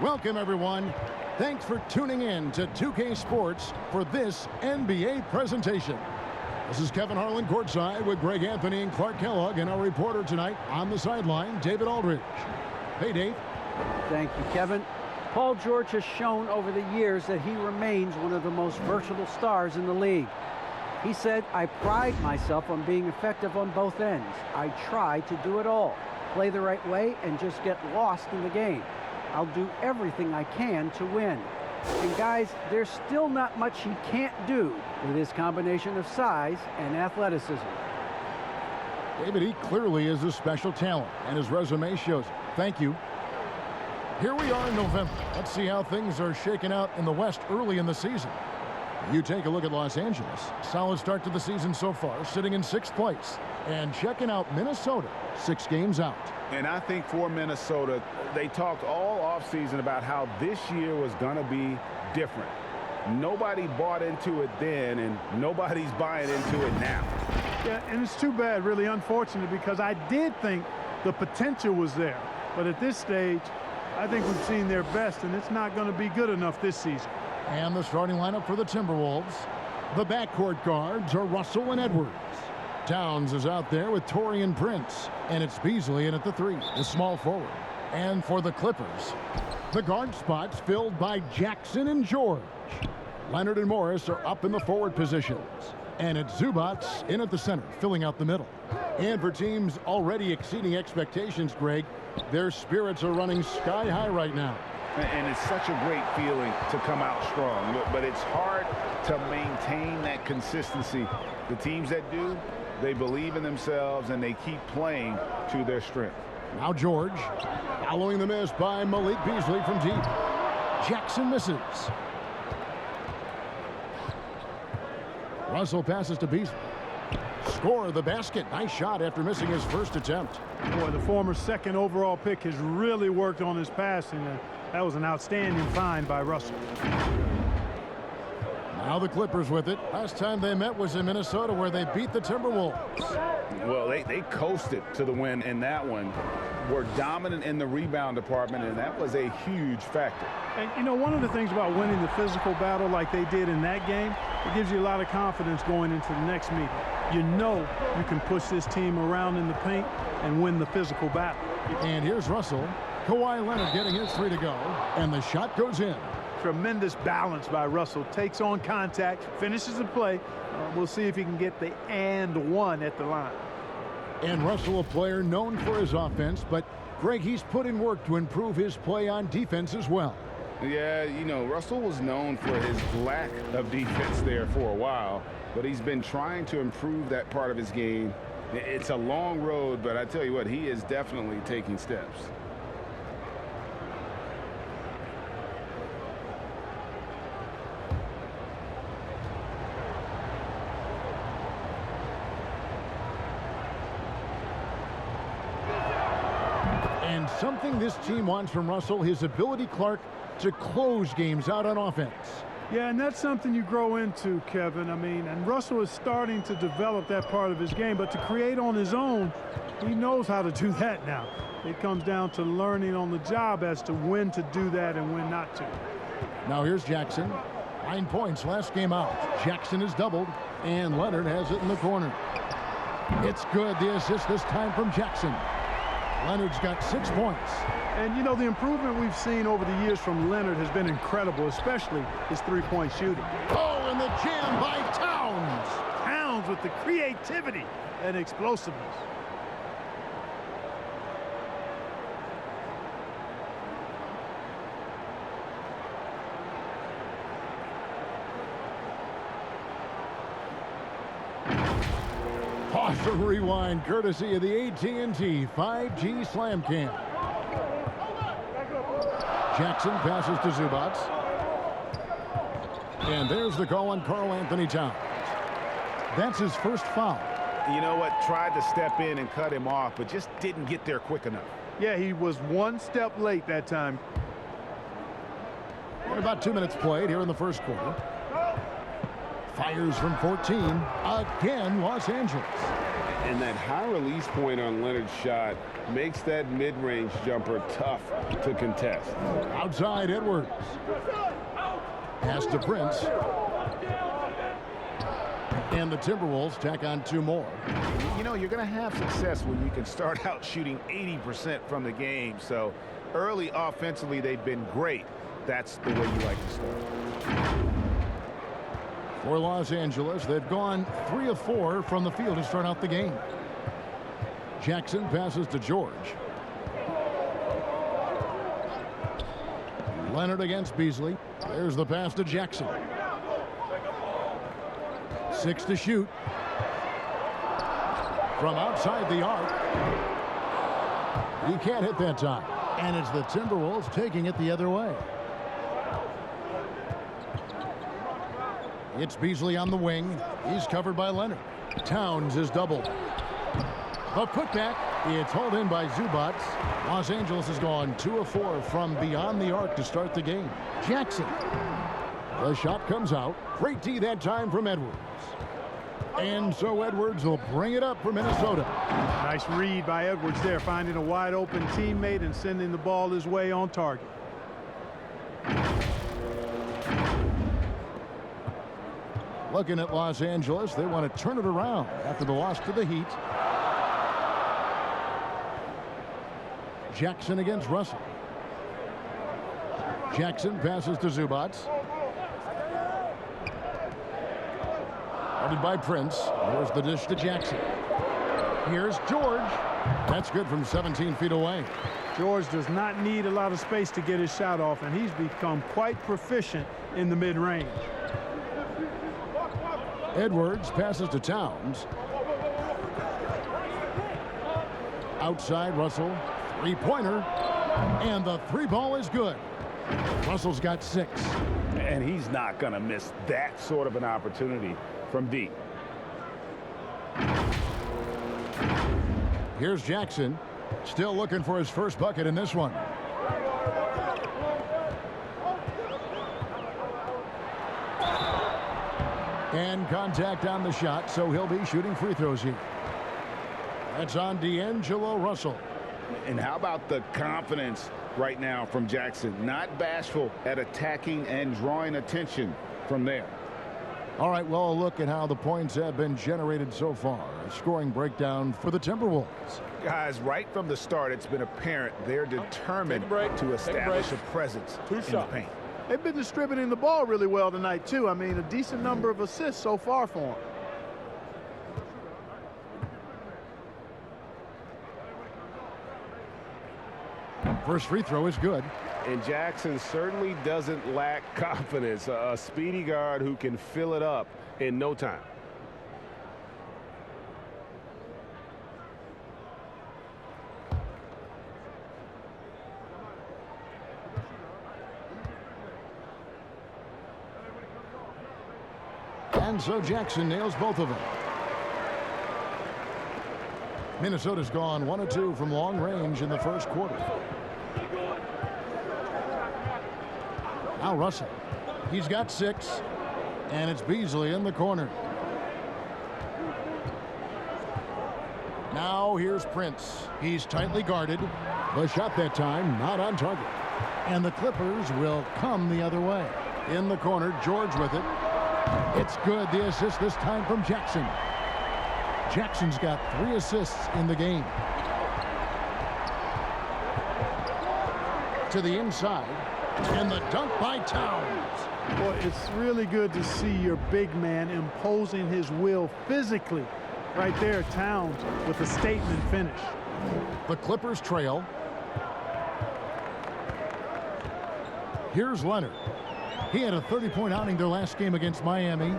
Welcome, everyone. Thanks for tuning in to 2K Sports for this NBA presentation. This is Kevin Harlan courtside with Greg Anthony and Clark Kellogg, and our reporter tonight on the sideline, David Aldridge. Hey, Dave. Thank you, Kevin. Paul George has shown over the years that he remains one of the most versatile stars in the league. He said, "I pride myself on being effective on both ends. I try to do it all, play the right way, and just get lost in the game. I'll do everything I can to win." And guys, there's still not much he can't do with his combination of size and athleticism. David, he clearly is a special talent, and his resume shows it. Thank you. Here we are in November. Let's see how things are shaking out in the West early in the season. You take a look at Los Angeles. Solid start to the season so far, sitting in 6th place. And checking out Minnesota, 6 games out. And I think for Minnesota, they talked all offseason about how this year was going to be different. Nobody bought into it then, and nobody's buying into it now. Yeah, and it's too bad, really unfortunate, because I did think the potential was there. But at this stage, I think we've seen their best, and it's not going to be good enough this season. And the starting lineup for the Timberwolves. The backcourt guards are Russell and Edwards. Towns is out there with Taurean Prince, and it's Beasley in at the 3, the small forward. And for the Clippers, the guard spots filled by Jackson and George. Leonard and Morris are up in the forward positions. And it's Zubats in at the center, filling out the middle. And for teams already exceeding expectations, Greg, their spirits are running sky high right now. And it's such a great feeling to come out strong, but it's hard to maintain that consistency. The teams that do, they believe in themselves and they keep playing to their strength. Now George, following the miss by Malik Beasley from deep. Jackson misses. Russell passes to Beasley. Score the basket. Nice shot after missing his first attempt. Boy, the former 2nd overall pick has really worked on his passing. That was an outstanding find by Russell. Now the Clippers with it. Last time they met was in Minnesota, where they beat the Timberwolves. Well, they coasted to the win in that one. Were dominant in the rebound department, and that was a huge factor. And, you know, one of the things about winning the physical battle like they did in that game, it gives you a lot of confidence going into the next meeting. You know you can push this team around in the paint and win the physical battle. And here's Russell. Kawhi Leonard getting his 3 to go, and the shot goes in. Tremendous balance by Russell. Takes on contact, finishes the play. We'll see if he can get the and one at the line. And Russell, a player known for his offense, but Greg, he's put in work to improve his play on defense as well. Yeah, you know, Russell was known for his lack of defense there for a while, but he's been trying to improve that part of his game. It's a long road, but I tell you what, he is definitely taking steps. And something this team wants from Russell, his ability, Clark, to close games out on offense. Yeah, and that's something you grow into, Kevin. I mean, and Russell is starting to develop that part of his game, but to create on his own, he knows how to do that now. It comes down to learning on the job as to when to do that and when not to. Now here's Jackson. 9 points last game out. Jackson is doubled, and Leonard has it in the corner. It's good. The assist this time from Jackson. Leonard's got 6 points. And, you know, the improvement we've seen over the years from Leonard has been incredible, especially his 3-point shooting. Oh, and the jam by Towns. Towns with the creativity and explosiveness. Pause and rewind, courtesy of the AT&T 5G Slam Cam. Jackson passes to Zubats. And there's the call on Karl Anthony Towns. That's his first foul. You know what? Tried to step in and cut him off, but just didn't get there quick enough. Yeah, he was 1 step late that time. And about 2 minutes played here in the first quarter. Fires from 14. Again, Los Angeles. And that high release point on Leonard's shot makes that mid-range jumper tough to contest. Outside Edwards. Pass to Prince. And the Timberwolves tack on 2 more. You know, you're going to have success when you can start out shooting 80% from the game. So early offensively, they've been great. That's the way you like to start. For Los Angeles, they've gone 3 of 4 from the field to start out the game. Jackson passes to George. Leonard against Beasley. There's the pass to Jackson. 6 to shoot. From outside the arc. He can't hit that time. And it's the Timberwolves taking it the other way. It's Beasley on the wing. He's covered by Leonard. Towns is doubled. The putback. It's hauled in by Zubac. Los Angeles has gone 2 of 4 from beyond the arc to start the game. Jackson. The shot comes out. Great D that time from Edwards. And so Edwards will bring it up for Minnesota. Nice read by Edwards there, finding a wide open teammate and sending the ball his way on target. Looking at Los Angeles, they want to turn it around after the loss to the Heat. Jackson against Russell. Jackson passes to Zubac. Guarded by Prince. There's the dish to Jackson. Here's George. That's good from 17 feet away. George does not need a lot of space to get his shot off, and he's become quite proficient in the mid-range. Edwards passes to Towns. Outside Russell. Three-pointer. And the 3-ball is good. Russell's got 6. And he's not going to miss that sort of an opportunity from deep. Here's Jackson. Still looking for his first bucket in this one. And contact on the shot, so he'll be shooting free throws here. That's on D'Angelo Russell. And how about the confidence right now from Jackson? Not bashful at attacking and drawing attention from there. All right, well, a look at how the points have been generated so far. A scoring breakdown for the Timberwolves. Guys, right from the start, it's been apparent they're determined to establish a presence in the paint. They've been distributing the ball really well tonight, too. I mean, a decent number of assists so far for them. First free throw is good. And Jackson certainly doesn't lack confidence. A speedy guard who can fill it up in no time. And so Jackson nails both of them. Minnesota's gone 1 of 2 from long range in the first quarter. Now Russell. He's got 6. And it's Beasley in the corner. Now here's Prince. He's tightly guarded. The shot that time not on target. And the Clippers will come the other way. In the corner, George with it. It's good. The assist this time from Jackson. Jackson's got 3 assists in the game. To the inside. And the dunk by Towns. Boy, it's really good to see your big man imposing his will physically. Right there, Towns with a statement finish. The Clippers trail. Here's Leonard. He had a 30-point outing their last game against Miami.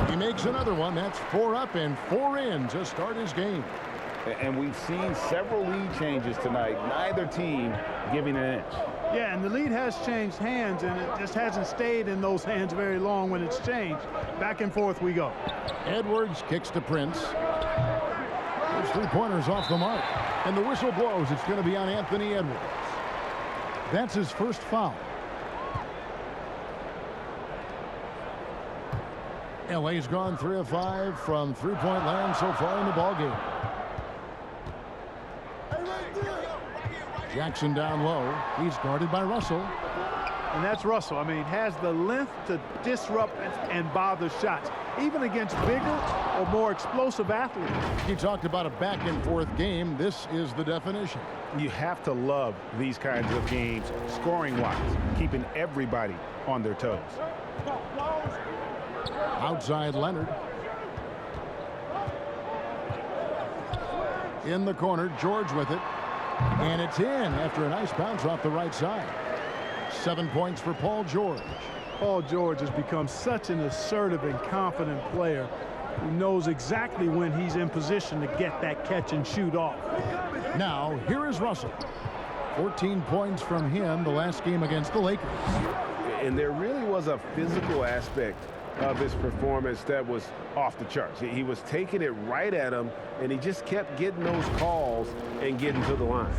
He makes another one. That's 4 up and 4 in to start his game. And we've seen several lead changes tonight. Neither team giving an inch. Yeah, and the lead has changed hands, and it just hasn't stayed in those hands very long when it's changed. Back and forth we go. Edwards kicks to Prince. Those 3-pointers off the mark. And the whistle blows. It's going to be on Anthony Edwards. That's his first foul. LA's gone 3 of 5 from three-point land so far in the ballgame. Jackson down low. He's guarded by Russell. And that's Russell. I mean, has the length to disrupt and bother shots, even against bigger or more explosive athletes. He talked about a back-and-forth game. This is the definition. You have to love these kinds of games, scoring-wise, keeping everybody on their toes. Outside Leonard. In the corner, George with it. And it's in after a nice bounce off the right side. 7 points for Paul George. Paul George has become such an assertive and confident player who knows exactly when he's in position to get that catch and shoot off. Now, here is Russell. 14 points from him the last game against the Lakers. And there really was a physical aspect of his performance that was off the charts. He was taking it right at him, and he just kept getting those calls and getting to the line.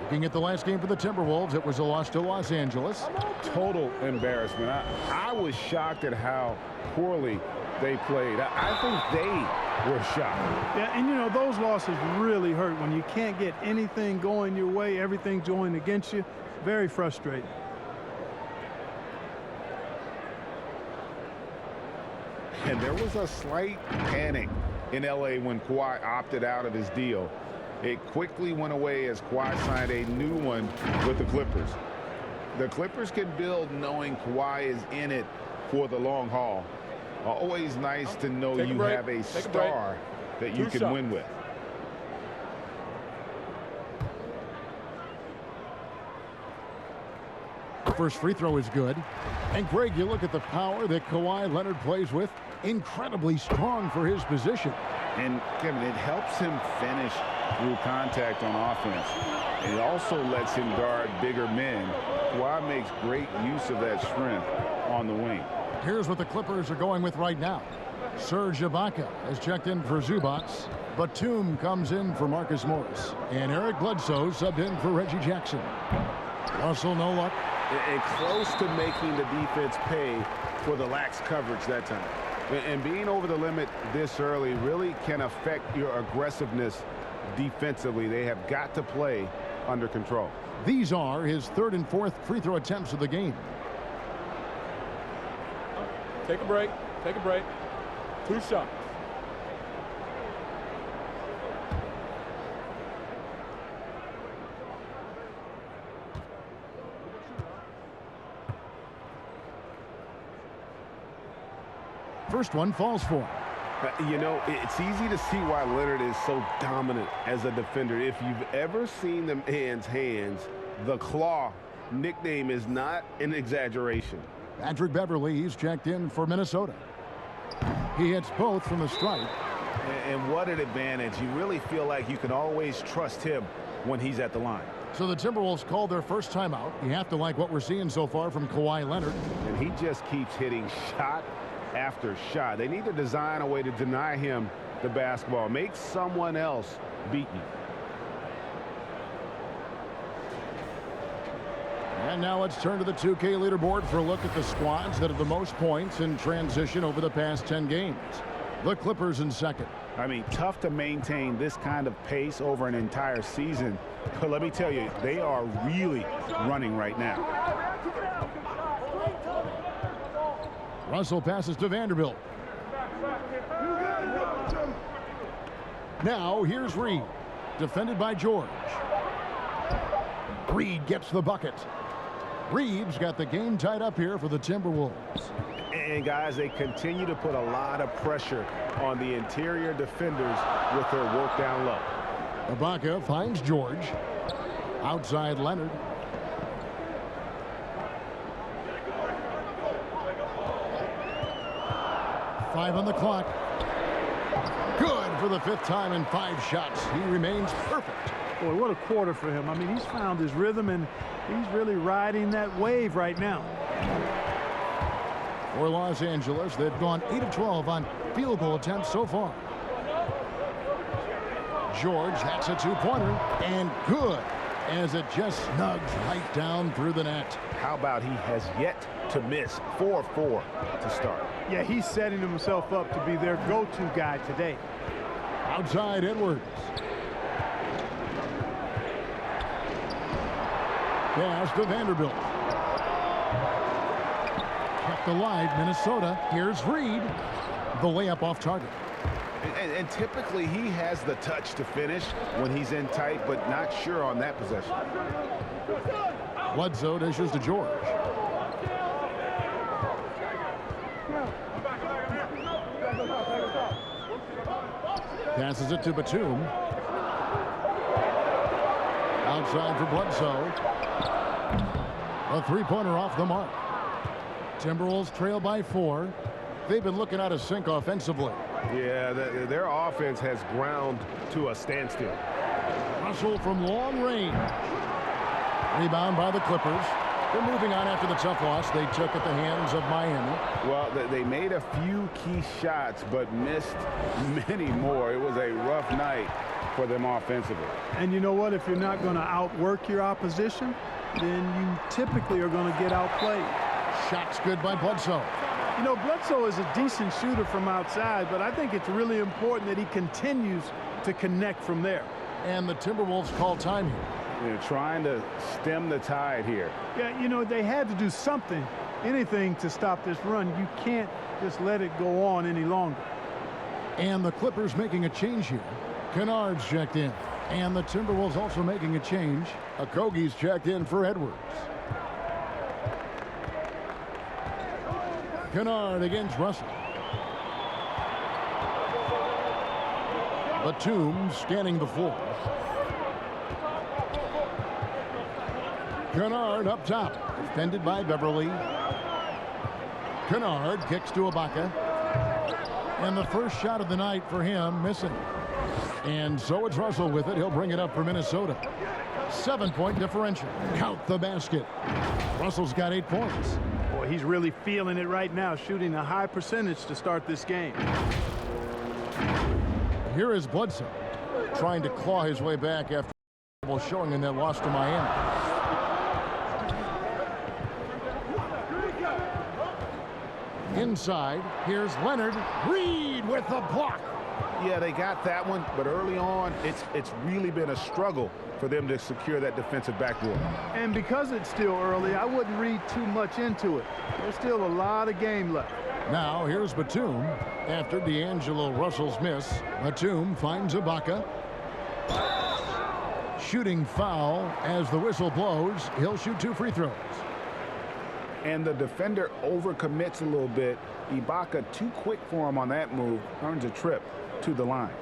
Looking at the last game for the Timberwolves, it was a loss to Los Angeles. Total embarrassment. I was shocked at how poorly they played. I think they were shocked. Yeah, and you know, those losses really hurt when you can't get anything going your way, everything's going against you. Very frustrating. And there was a slight panic in LA when Kawhi opted out of his deal. It quickly went away as Kawhi signed a new one with the Clippers. The Clippers can build knowing Kawhi is in it for the long haul. Always nice to know you have a star that you can win with. First free throw is good. And Greg, you look at the power that Kawhi Leonard plays with. Incredibly strong for his position. And Kevin, it helps him finish through contact on offense. It also lets him guard bigger men. Kawhi makes great use of that strength on the wing. Here's what the Clippers are going with right now. Serge Ibaka has checked in for Zubac. Batum comes in for Marcus Morris. And Eric Bledsoe subbed in for Reggie Jackson. Russell, no luck. And close to making the defense pay for the lax coverage that time. And being over the limit this early really can affect your aggressiveness defensively. They have got to play under control. These are his third and fourth free throw attempts of the game. Take a break. Take a break. 2 shots. First one falls for him. You know, it's easy to see why Leonard is so dominant as a defender. If you've ever seen the man's hands, the claw nickname is not an exaggeration. Patrick Beverly, he's checked in for Minnesota. He hits both from the stripe. And what an advantage. You really feel like you can always trust him when he's at the line. So the Timberwolves called their first timeout. You have to like what we're seeing so far from Kawhi Leonard. And he just keeps hitting shot after shot. They need to design a way to deny him the basketball. Make someone else beat you. And now let's turn to the 2K leaderboard for a look at the squads that have the most points in transition over the past 10 games. The Clippers in second. I mean, tough to maintain this kind of pace over an entire season. But let me tell you, they are really running right now. Russell passes to Vanderbilt. Now here's Reed. Defended by George. Reed gets the bucket. Reed's got the game tied up here for the Timberwolves. And guys, they continue to put a lot of pressure on the interior defenders with their work down low. Ibaka finds George. Outside Leonard. Five on the clock. Good for the 5th time in 5 shots. He remains perfect. Boy, what a quarter for him. I mean, he's found his rhythm, and he's really riding that wave right now. For Los Angeles, they've gone 8 of 12 on field goal attempts so far. George, that's a 2-pointer, and good. as it just snugs right down through the net. How about he has yet to miss 4-4 to start? Yeah, he's setting himself up to be their go-to guy today. Outside Edwards. Pass to Vanderbilt. Kept alive, Minnesota. Here's Reed. The layup off target. And typically he has the touch to finish when he's in tight, but not sure on that possession. Bledsoe dishes to George. Passes it to Batum. Outside for Bledsoe. A three-pointer off the mark. Timberwolves trail by 4. They've been looking out of sync offensively. Yeah, their offense has ground to a standstill. Russell from long range. Rebound by the Clippers. They're moving on after the tough loss they took at the hands of Miami. Well, they made a few key shots, but missed many more. It was a rough night for them offensively. And you know what? If you're not going to outwork your opposition, then you typically are going to get outplayed. Shots good by Bledsoe. You know, Bledsoe is a decent shooter from outside, but I think it's really important that he continues to connect from there. And the Timberwolves call time here. They're trying to stem the tide here. Yeah, you know, they had to do something, anything to stop this run. You can't just let it go on any longer. And the Clippers making a change here. Kennard's checked in. And the Timberwolves also making a change. Okogie's checked in for Edwards. Kennard against Russell. Batum scanning the floor. Kennard up top. Defended by Beverly. Kennard kicks to Ibaka. And the first shot of the night for him missing. And so it's Russell with it. He'll bring it up for Minnesota. 7-point differential. Count the basket. Russell's got 8 points. Boy, he's really feeling it right now, shooting a high percentage to start this game. Here is Bledsoe trying to claw his way back after showing in that loss to Miami. Inside, here's Leonard. Reed with the block. Yeah, they got that one, but early on, it's really been a struggle for them to secure that defensive backboard. And because it's still early, I wouldn't read too much into it. There's still a lot of game left. Now here's Batum. After D'Angelo Russell's miss, Batum finds Ibaka. Shooting foul as the whistle blows. He'll shoot 2 free throws. And the defender overcommits a little bit. Ibaka too quick for him on that move. Earns a trip to the line.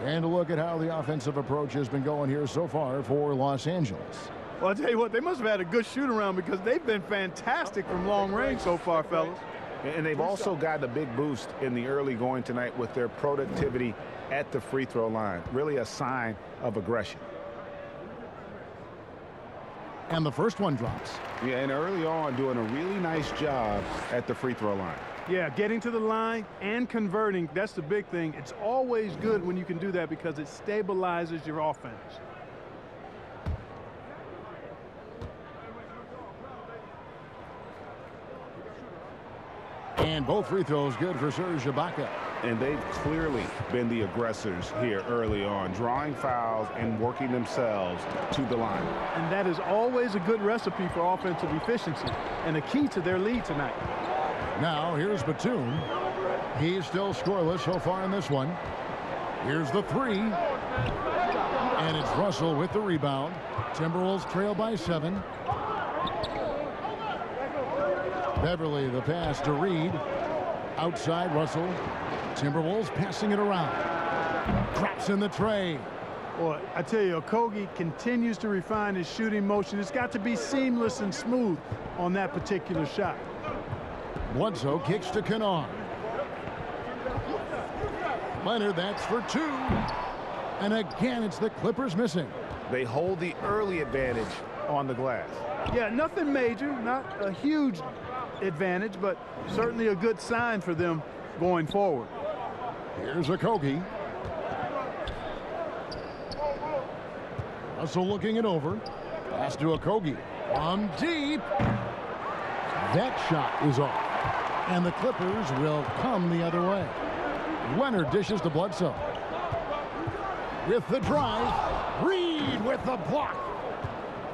And a look at how the offensive approach has been going here so far for Los Angeles. Well, I'll tell you what, they must have had a good shoot-around because they've been fantastic from long range so far, fellas. And they've also gotten a big boost in the early going tonight with their productivity at the free throw line. Really a sign of aggression. And the first one drops. Yeah, and early on doing a really nice job at the free throw line. Yeah, getting to the line and converting, that's the big thing. It's always good when you can do that because it stabilizes your offense. And both free throws good for Serge Ibaka. And they've clearly been the aggressors here early on, drawing fouls and working themselves to the line. And that is always a good recipe for offensive efficiency and a key to their lead tonight. Now here's Batum. He's still scoreless so far in this one. Here's the 3. And it's Russell with the rebound. Timberwolves trail by 7. Beverly the pass to Reed. Outside Russell. Timberwolves passing it around. Drops in the tray. Boy, I tell you, Okogie continues to refine his shooting motion. It's got to be seamless and smooth on that particular shot. Bledsoe kicks to Kennard. Leonard, that's for 2. And again, it's the Clippers missing. They hold the early advantage on the glass. Yeah, nothing major, not a huge advantage, but certainly a good sign for them going forward. Here's Okogie. Russell looking it over. Pass to Okogie. From deep. That shot is off. And the Clippers will come the other way. Leonard dishes to Bledsoe. With the drive. Reed with the block.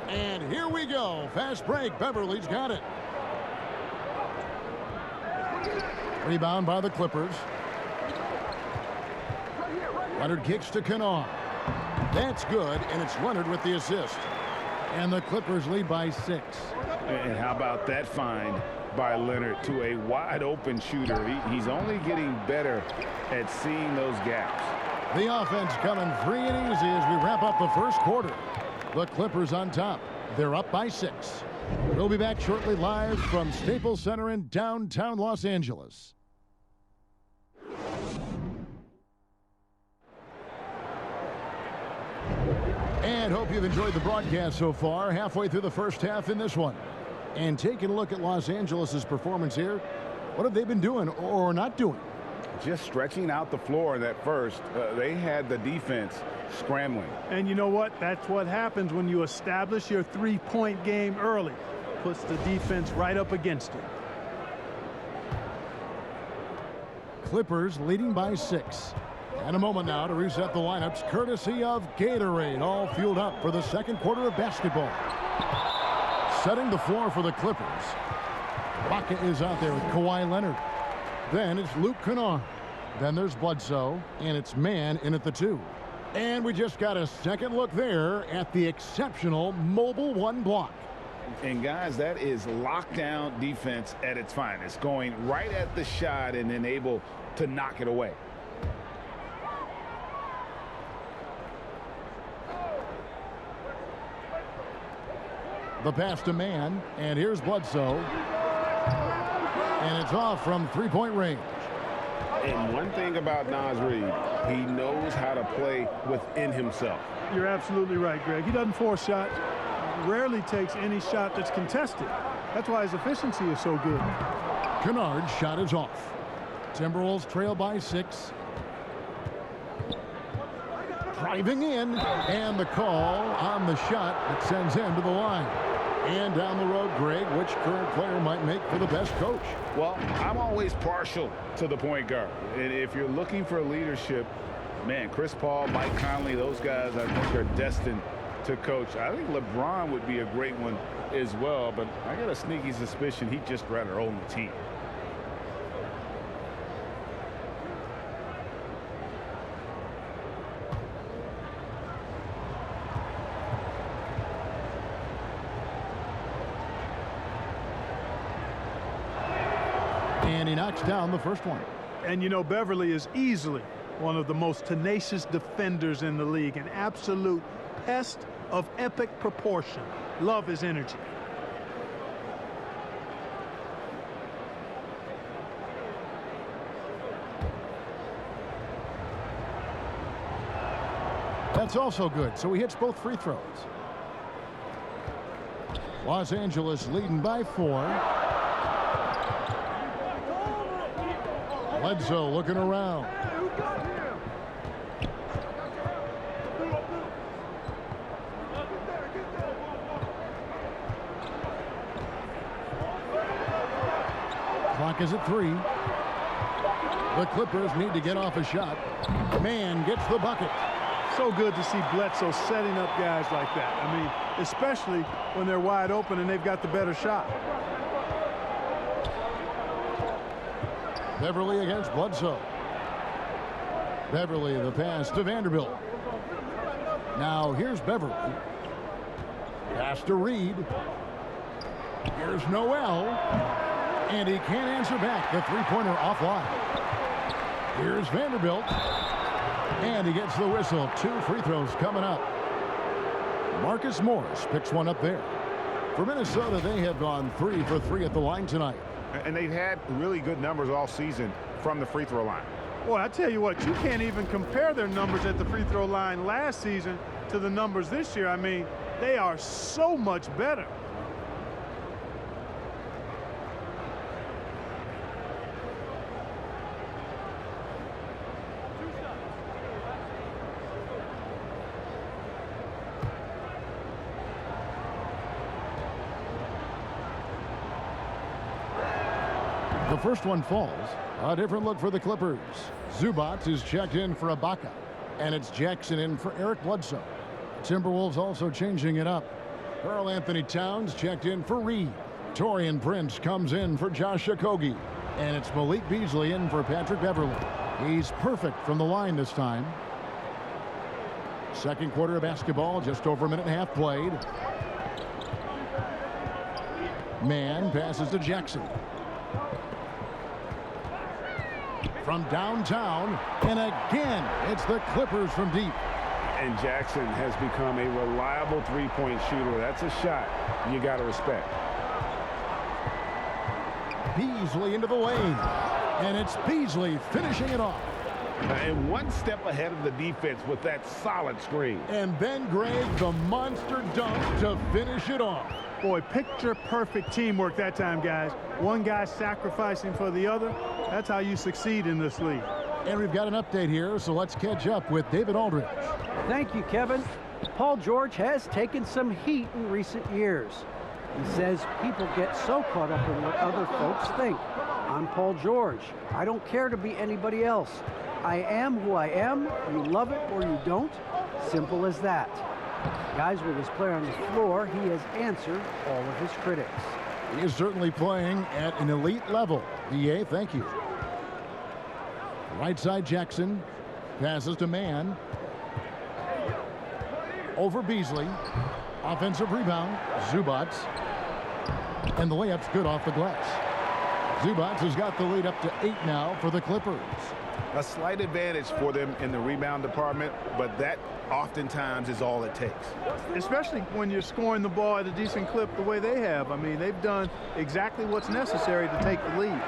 And here we go. Fast break. Beverly's got it. Rebound by the Clippers. Leonard kicks to Kennard. That's good, and it's Leonard with the assist. And the Clippers lead by 6. And how about that find by Leonard to a wide open shooter? He's only getting better at seeing those gaps. The offense coming free and easy as we wrap up the first quarter. The Clippers on top. They're up by 6. We'll be back shortly live from Staples Center in downtown Los Angeles. And hope you've enjoyed the broadcast so far. Halfway through the first half in this one. And taking a look at Los Angeles' performance here. What have they been doing or not doing? Just stretching out the floor in that first. They had the defense scrambling. And you know what? That's what happens when you establish your three-point game early. Puts the defense right up against it. Clippers leading by 6. And a moment now to reset the lineups courtesy of Gatorade, all fueled up for the second quarter of basketball. Setting the floor for the Clippers. Baca is out there with Kawhi Leonard. Then it's Luke Kennard. Then there's Bledsoe, and it's Mann in at the 2. And we just got a second look there at the exceptional mobile 1 block. And guys, that is lockdown defense at its finest, going right at the shot and then able to knock it away. The pass to Mann, and here's Bledsoe. And it's off from three-point range. And one thing about Naz Reid, he knows how to play within himself. You're absolutely right, Greg. He doesn't force shots. Rarely takes any shot that's contested. That's why his efficiency is so good. Kennard's shot is off. Timberwolves trail by 6. Driving in, and the call on the shot that sends him to the line. And down the road, Greg, which current player might make for the best coach? Well, I'm always partial to the point guard. And if you're looking for leadership, man, Chris Paul, Mike Conley, those guys I think are destined to coach. I think LeBron would be a great one as well, but I got a sneaky suspicion he'd just rather own the team. And he knocks down the first one. And you know, Beverly is easily one of the most tenacious defenders in the league. An absolute pest of epic proportion. Love his energy. That's also good. So he hits both free throws. Los Angeles leading by 4. Bledsoe looking around. Clock is at 3. The Clippers need to get off a shot. Mann gets the bucket. So good to see Bledsoe setting up guys like that. I mean, especially when they're wide open and they've got the better shot. Beverly against Bledsoe. Beverly, the pass to Vanderbilt. Now here's Beverly. Pass to Reed. Here's Noel. And he can't answer back. The three-pointer offline. Here's Vanderbilt. And he gets the whistle. 2 free throws coming up. Marcus Morris picks one up there. For Minnesota, they have gone 3 for 3 at the line tonight. And they've had really good numbers all season from the free throw line. Boy, I tell you what, you can't even compare their numbers at the free throw line last season to the numbers this year. I mean, they are so much better. The first one falls. A different look for the Clippers. Zubac is checked in for Ibaka. And it's Jackson in for Eric Bledsoe. Timberwolves also changing it up. Karl Anthony Towns checked in for Reed. Taurean Prince comes in for Josh Okogie. And it's Malik Beasley in for Patrick Beverley. He's perfect from the line this time. Second quarter of basketball, just over a minute and a half played. Mann passes to Jackson. From downtown, and again, it's the Clippers from deep. And Jackson has become a reliable three-point shooter. That's a shot you got to respect. Beasley into the lane, and it's Beasley finishing it off. And one step ahead of the defense with that solid screen. And Ben Gregg, the monster dunk to finish it off. Boy, picture-perfect teamwork that time, guys. One guy sacrificing for the other. That's how you succeed in this league. And we've got an update here, so let's catch up with David Aldridge. Thank you, Kevin. Paul George has taken some heat in recent years. He says people get so caught up in what other folks think. I'm Paul George. I don't care to be anybody else. I am who I am. You love it or you don't. Simple as that. Guys, with his play on the floor, he has answered all of his critics. He is certainly playing at an elite level. DA, thank you. Right side Jackson. Passes to Mann. Over Beasley. Offensive rebound. Zubac. And the layup's good off the glass. Zubac has got the lead up to 8 now for the Clippers. A slight advantage for them in the rebound department, but that oftentimes is all it takes. Especially when you're scoring the ball at a decent clip the way they have. I mean, they've done exactly what's necessary to take the lead.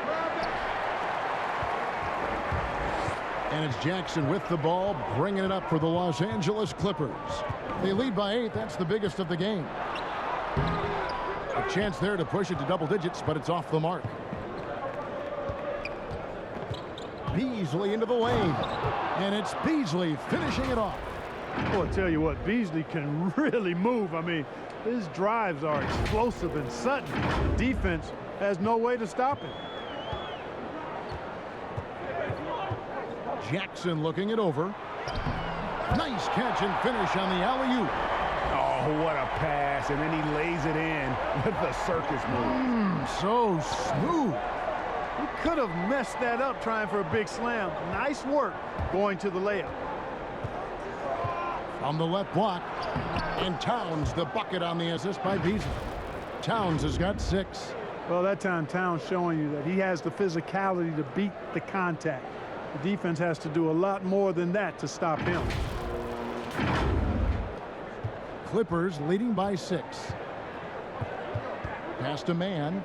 And it's Jackson with the ball, bringing it up for the Los Angeles Clippers. They lead by 8. That's the biggest of the game. A chance there to push it to double digits, but it's off the mark. Beasley into the lane. And it's Beasley finishing it off. Well, I tell you what, Beasley can really move. I mean, his drives are explosive and sudden. The defense has no way to stop him. Jackson looking it over. Nice catch and finish on the alley-oop. Oh, what a pass. And then he lays it in with the circus move. So smooth. He could have messed that up trying for a big slam. Nice work going to the layup. On the left block. And Towns the bucket on the assist by Beasley. Towns has got 6. Well, that time Towns showing you that he has the physicality to beat the contact. The defense has to do a lot more than that to stop him. Clippers leading by 6. Pass to Mann.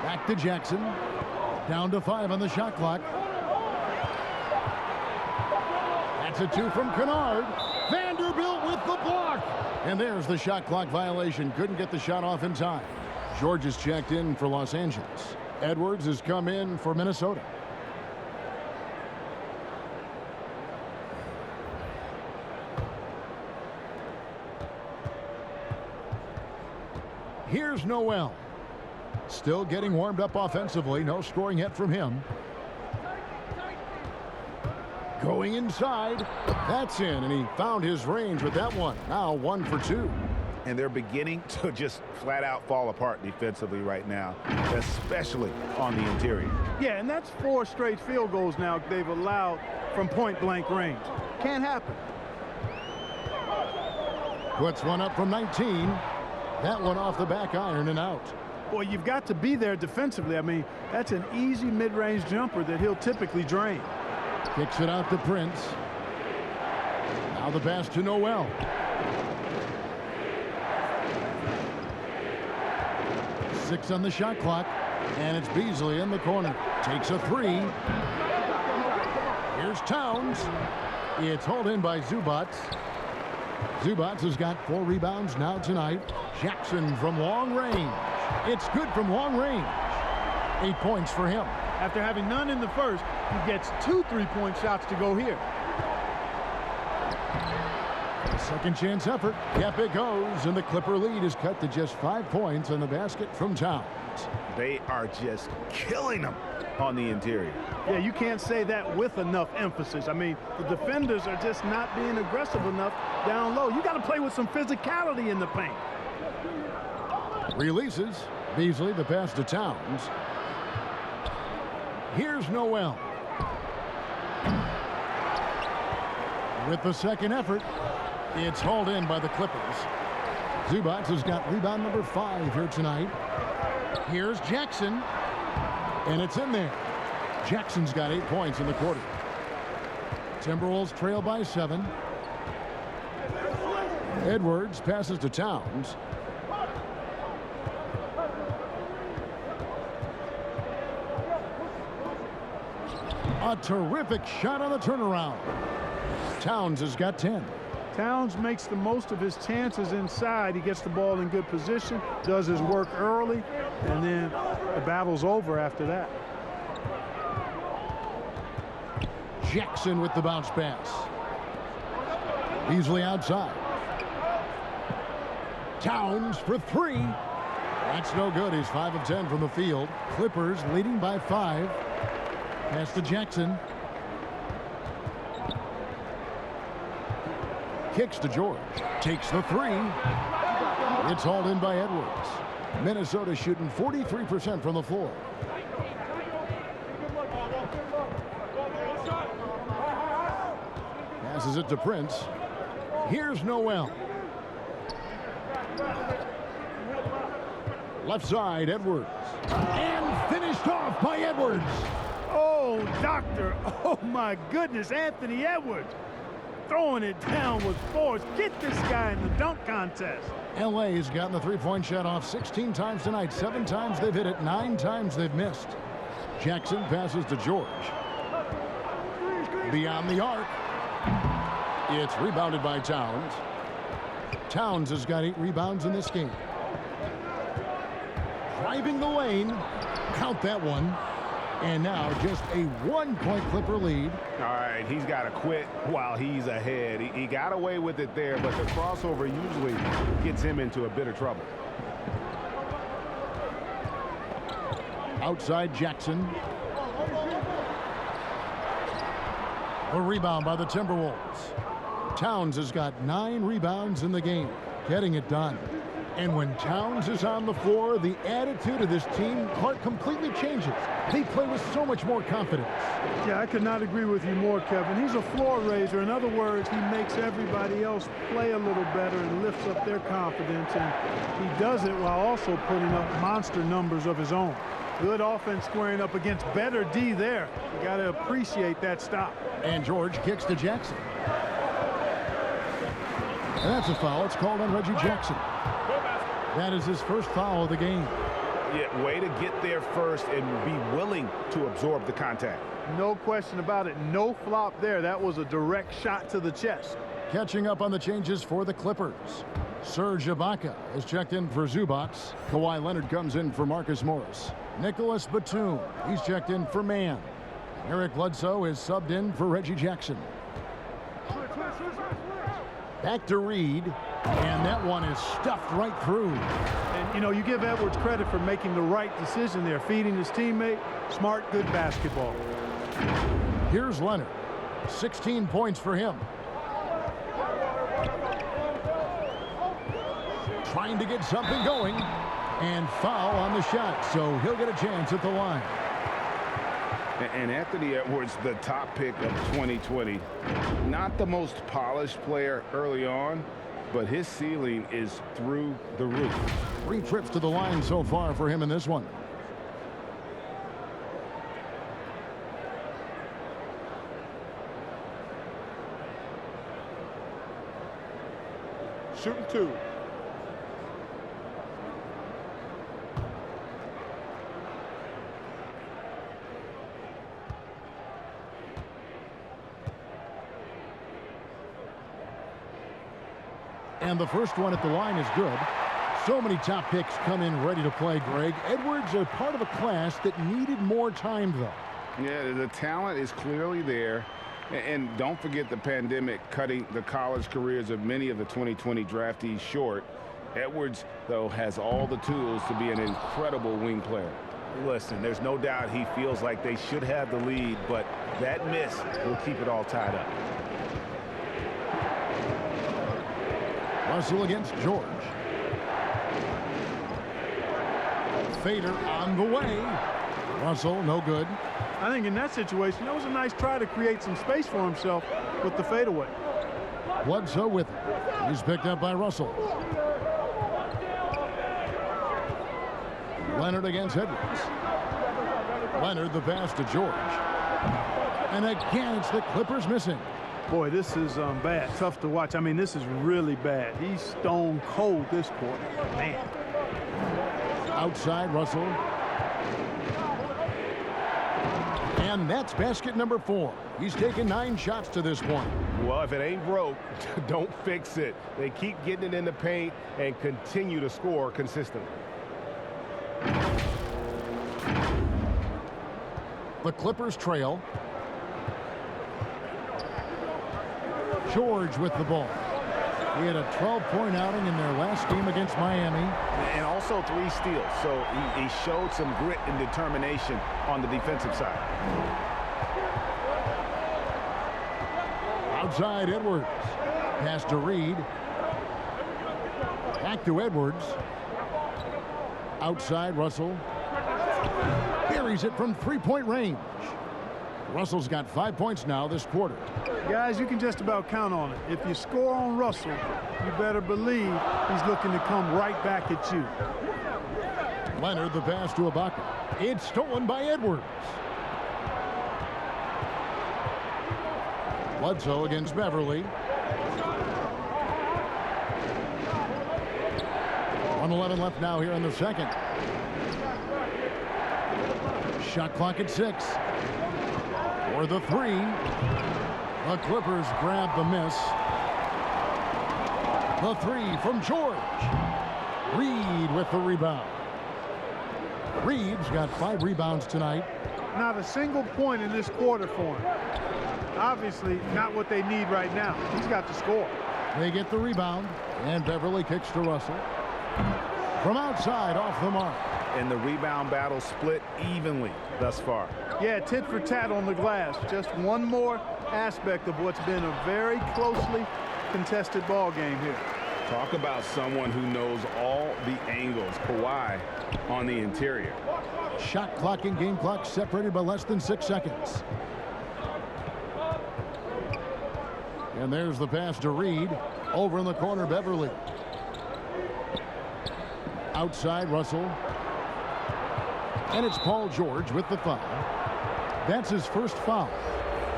Back to Jackson. Down to 5 on the shot clock. That's a 2 from Kennard. Vanderbilt with the block. And there's the shot clock violation. Couldn't get the shot off in time. George is checked in for Los Angeles. Edwards has come in for Minnesota. Here's Noel. Still getting warmed up offensively. No scoring yet from him. Going inside. That's in, and he found his range with that one. Now 1 for 2. And they're beginning to just flat out fall apart defensively right now, especially on the interior. Yeah, and that's 4 straight field goals now they've allowed from point-blank range. Can't happen. Puts one up from 19. That one off the back iron and out. Boy, you've got to be there defensively. I mean, that's an easy mid-range jumper that he'll typically drain. Kicks it out to Prince. Now the pass to Noel. Six on the shot clock, and it's Beasley in the corner. Takes a 3. Here's Towns. It's hauled in by Zubac. Zubac has got 4 rebounds now tonight. Jackson from long range. It's good from long range. 8 points for him. After having none in the first, he gets 2 3-point shots to go here. Second chance effort. Yep, it goes. And the Clipper lead is cut to just 5 points on the basket from Towns. They are just killing them on the interior. Yeah, you can't say that with enough emphasis. I mean, the defenders are just not being aggressive enough down low. You got to play with some physicality in the paint. Releases. Beasley, the pass to Towns. Here's Noel. With the second effort, it's hauled in by the Clippers. Zubac has got rebound number 5 here tonight. Here's Jackson, and it's in there. Jackson's got 8 points in the quarter. Timberwolves trail by 7. Edwards passes to Towns. A terrific shot on the turnaround. Towns has got 10. Towns makes the most of his chances inside. He gets the ball in good position, does his work early, and then the battle's over after that. Jackson with the bounce pass. Beasley outside. Towns for 3. That's no good. He's 5 of 10 from the field. Clippers leading by 5. Pass to Jackson. Kicks to George. Takes the 3. It's hauled in by Edwards. Minnesota shooting 43% from the floor. Passes it to Prince. Here's Noel. Left side, Edwards. And finished off by Edwards. Oh, doctor. Oh, my goodness. Anthony Edwards throwing it down with force. Get this guy in the dunk contest. LA's gotten the three-point shot off 16 times tonight. 7 times they've hit it. 9 times they've missed. Jackson passes to George. Beyond the arc. It's rebounded by Towns. Towns has got 8 rebounds in this game. Driving the lane. Count that one. And now just a 1-point Clipper lead. All right, he's got to quit while he's ahead. He got away with it there, but the crossover usually gets him into a bit of trouble. Outside Jackson. A rebound by the Timberwolves. Towns has got 9 rebounds in the game, getting it done. And when Towns is on the floor, the attitude of this team completely changes. They play with so much more confidence. Yeah, I could not agree with you more, Kevin. He's a floor raiser. In other words, he makes everybody else play a little better and lifts up their confidence. And he does it while also putting up monster numbers of his own. Good offense squaring up against better D there. You got to appreciate that stop. And George kicks to Jackson. And that's a foul. It's called on Reggie Jackson. That is his first foul of the game. Yeah, way to get there first and be willing to absorb the contact. No question about it. No flop there. That was a direct shot to the chest. Catching up on the changes for the Clippers. Serge Ibaka is checked in for Zubac. Kawhi Leonard comes in for Marcus Morris. Nicholas Batum, he's checked in for Mann. Eric Bledsoe is subbed in for Reggie Jackson. Back to Reed, and that one is stuffed right through. And, you know, you give Edwards credit for making the right decision there, feeding his teammate. Smart, good basketball. Here's Leonard. 16 points for him. Trying to get something going, and foul on the shot, so he'll get a chance at the line. And Anthony Edwards, the top pick of 2020, not the most polished player early on, but his ceiling is through the roof. 3 trips to the line so far for him in this one. Shooting 2. And the first one at the line is good. So many top picks come in ready to play, Greg. Edwards are part of a class that needed more time, though. Yeah, the talent is clearly there. And don't forget the pandemic cutting the college careers of many of the 2020 draftees short. Edwards, though, has all the tools to be an incredible wing player. Listen, there's no doubt he feels like they should have the lead, but that miss will keep it all tied up. Russell against George. Fader on the way. Russell, no good. I think in that situation, that was a nice try to create some space for himself with the fadeaway. Bledsoe with it. He's picked up by Russell. Leonard against Edwards. Leonard the pass to George. And again, it's the Clippers missing. Boy, this is bad. Tough to watch. I mean, this is really bad. He's stone cold this quarter. Man. Outside Russell. And that's basket number 4. He's taken 9 shots to this point. Well, if it ain't broke, don't fix it. They keep getting it in the paint and continue to score consistently. The Clippers trail. George with the ball. He had a 12-point outing in their last game against Miami. And also 3 steals, so he showed some grit and determination on the defensive side. Outside Edwards. Pass to Reed. Back to Edwards. Outside Russell. Buries it from 3-point range. Russell's got 5 points now this quarter. Guys, you can just about count on it. If you score on Russell, you better believe he's looking to come right back at you. Leonard the pass to Ibaka. It's stolen by Edwards. Bledsoe against Beverly. 1:11 left now here in the second. Shot clock at 6. For the 3. The Clippers grab the miss. The 3 from George. Reed with the rebound. Reed's got 5 rebounds tonight. Not a single point in this quarter for him. Obviously, not what they need right now. He's got to score. They get the rebound, and Beverly kicks to Russell. From outside, off the mark. And the rebound battle split evenly thus far. Yeah, tit for tat on the glass. Just one more aspect of what's been a very closely contested ball game here. Talk about someone who knows all the angles. Kawhi on the interior. Shot clock and game clock separated by less than 6 seconds. And there's the pass to Reed. Over in the corner, Beverly. Outside, Russell. And it's Paul George with the foul. That's his first foul.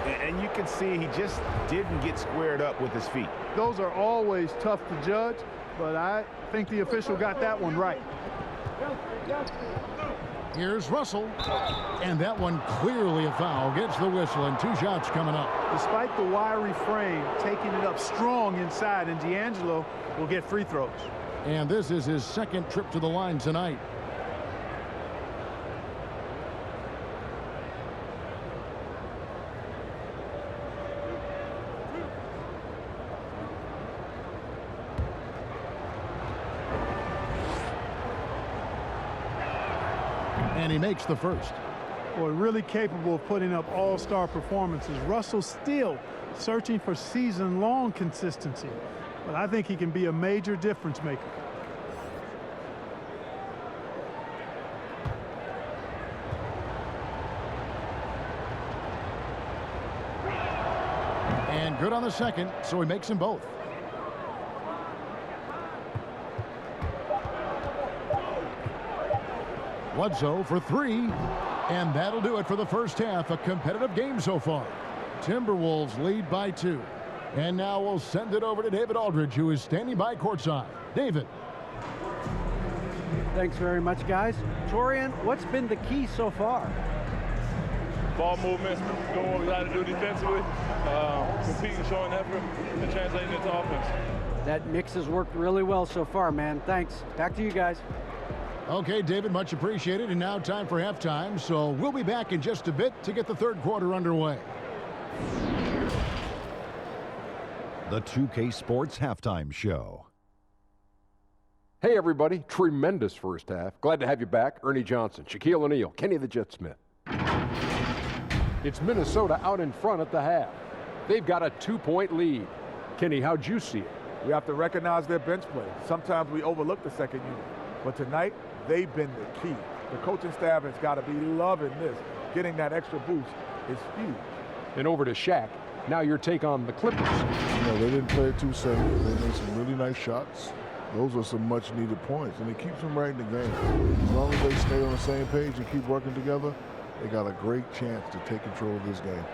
And you can see he just didn't get squared up with his feet. Those are always tough to judge, but I think the official got that one right. Here's Russell. And that one clearly a foul. Gets the whistle, and 2 shots coming up. Despite the wiry frame, taking it up strong inside, and D'Angelo will get free throws. And this is his second trip to the line tonight. And he makes the first. Boy, really capable of putting up all-star performances. Russell still searching for season-long consistency, but I think he can be a major difference maker. And good on the second, so he makes them both. Bledsoe for 3, and that'll do it for the first half. A competitive game so far. Timberwolves lead by 2. And now we'll send it over to David Aldridge, who is standing by courtside. David. Thanks very much, guys. Torian, what's been the key so far? Ball movement, doing what we got to do defensively, competing, showing effort, and translating into offense. That mix has worked really well so far, man. Thanks. Back to you guys. Okay, David, much appreciated. And now time for halftime. So we'll be back in just a bit to get the third quarter underway. the 2K Sports Halftime Show. Hey, everybody. Tremendous first half. Glad to have you back. Ernie Johnson, Shaquille O'Neal, Kenny the Jet Smith. It's Minnesota out in front at the half. They've got a 2-point lead. Kenny, how'd you see it? We have to recognize their bench play. Sometimes we overlook the second unit. But tonight, they've been the key. The coaching staff has got to be loving this. Getting that extra boost is huge. And over to Shaq. Now your take on the Clippers. You know, they didn't play it too safe. They made some really nice shots. Those are some much-needed points, and it keeps them right in the game. As long as they stay on the same page and keep working together, they got a great chance to take control of this game.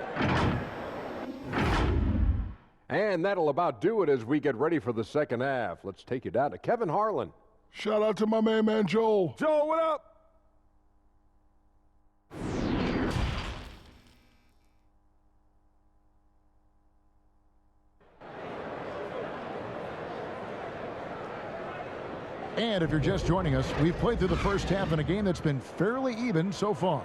And that'll about do it as we get ready for the second half. Let's take you down to Kevin Harlan. Shout out to my man Joel. Joel, what up? And if you're just joining us, we've played through the first half in a game that's been fairly even so far.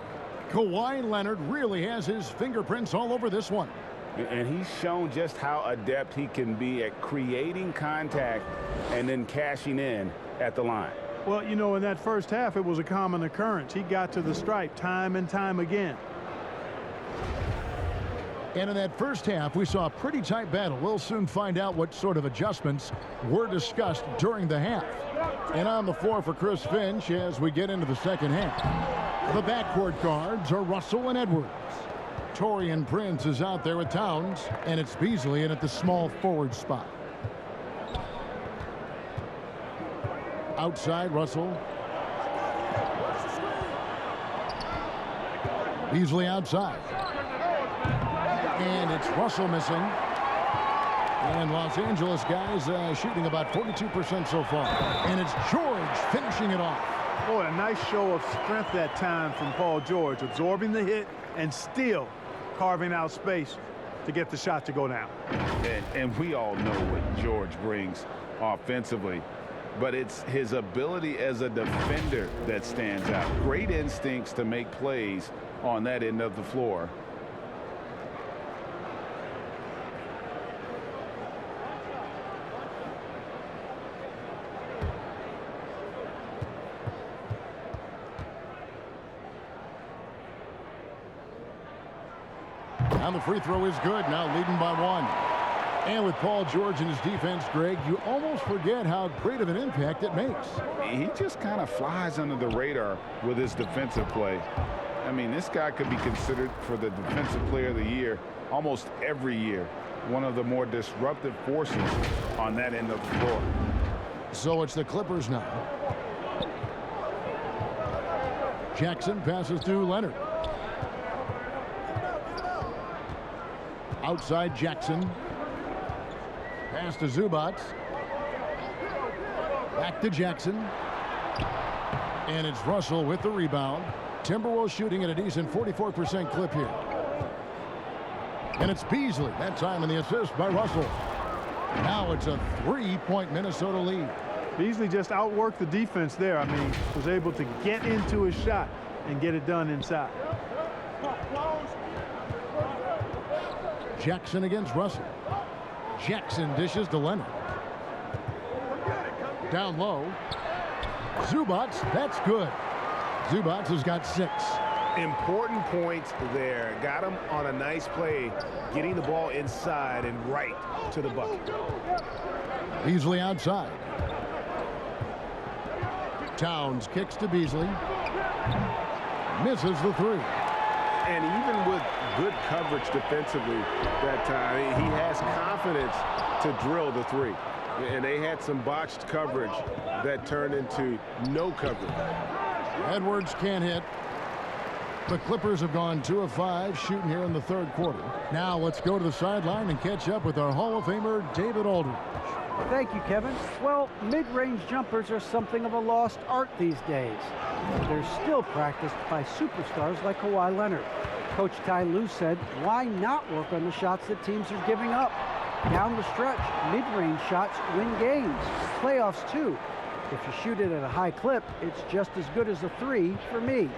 Kawhi Leonard really has his fingerprints all over this one. And he's shown just how adept he can be at creating contact and then cashing in at the line. Well, you know, in that first half, it was a common occurrence. He got to the stripe time and time again. And in that first half, we saw a pretty tight battle. We'll soon find out what sort of adjustments were discussed during the half. And on the floor for Chris Finch as we get into the second half. The backcourt guards are Russell and Edwards. Taurean Prince is out there with Towns, and it's Beasley in at the small forward spot. Outside, Russell. Beasley outside. And it's Russell missing. And Los Angeles guys shooting about 42% so far. And it's George finishing it off. Boy, a nice show of strength that time from Paul George, absorbing the hit and still carving out space to get the shot to go down. And we all know what George brings offensively, but it's his ability as a defender that stands out. Great instincts to make plays on that end of the floor. And the free throw is good, now leading by 1. And with Paul George and his defense, Greg, you almost forget how great of an impact it makes. He just kind of flies under the radar with his defensive play. I mean, this guy could be considered for the Defensive Player of the Year almost every year. One of the more disruptive forces on that end of the floor. So it's the Clippers now. Jackson passes to Leonard. Outside Jackson. Pass to Zubac. Back to Jackson. And it's Russell with the rebound. Timberwolves shooting at a decent 44% clip here. And it's Beasley. That time in the assist by Russell. Now it's a 3-point Minnesota lead. Beasley just outworked the defense there. I mean, was able to get into his shot and get it done inside. Jackson against Russell. Jackson dishes to Leonard. Down low. Zubac, that's good. Zubac has got 6. Important points there. Got him on a nice play, getting the ball inside and right to the bucket. Beasley outside. Towns kicks to Beasley. Misses the 3. And even with good coverage defensively that time, he has confidence to drill the 3. And they had some botched coverage that turned into no coverage. Edwards can't hit. The Clippers have gone 2 of 5 shooting here in the third quarter. Now let's go to the sideline and catch up with our Hall of Famer, David Aldridge. Thank you, Kevin. Well, mid-range jumpers are something of a lost art these days. They're still practiced by superstars like Kawhi Leonard. Coach Ty Lue said, why not work on the shots that teams are giving up? Down the stretch, mid-range shots win games. Playoffs, too. If you shoot it at a high clip, it's just as good as a 3 for me.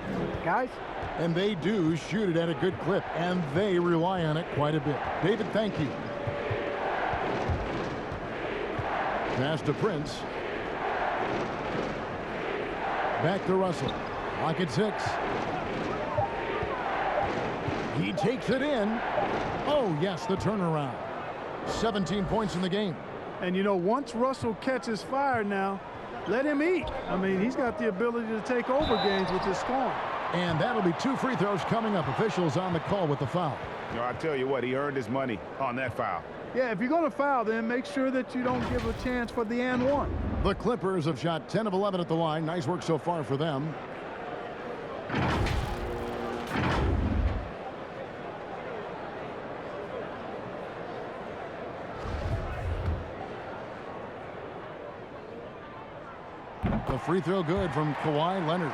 Guys? And they do shoot it at a good clip, and they rely on it quite a bit. David, thank you. Pass to Prince. Back to Russell. Clock at 6. He takes it in. Oh, yes, the turnaround. 17 points in the game. And, you know, once Russell catches fire now, let him eat. I mean, he's got the ability to take over games with his scoring. And that'll be 2 free throws coming up. Officials on the call with the foul. You know, I tell you what, he earned his money on that foul. Yeah, if you're going to foul, then make sure that you don't give a chance for the and one. The Clippers have shot 10 of 11 at the line. Nice work so far for them. The free throw good from Kawhi Leonard.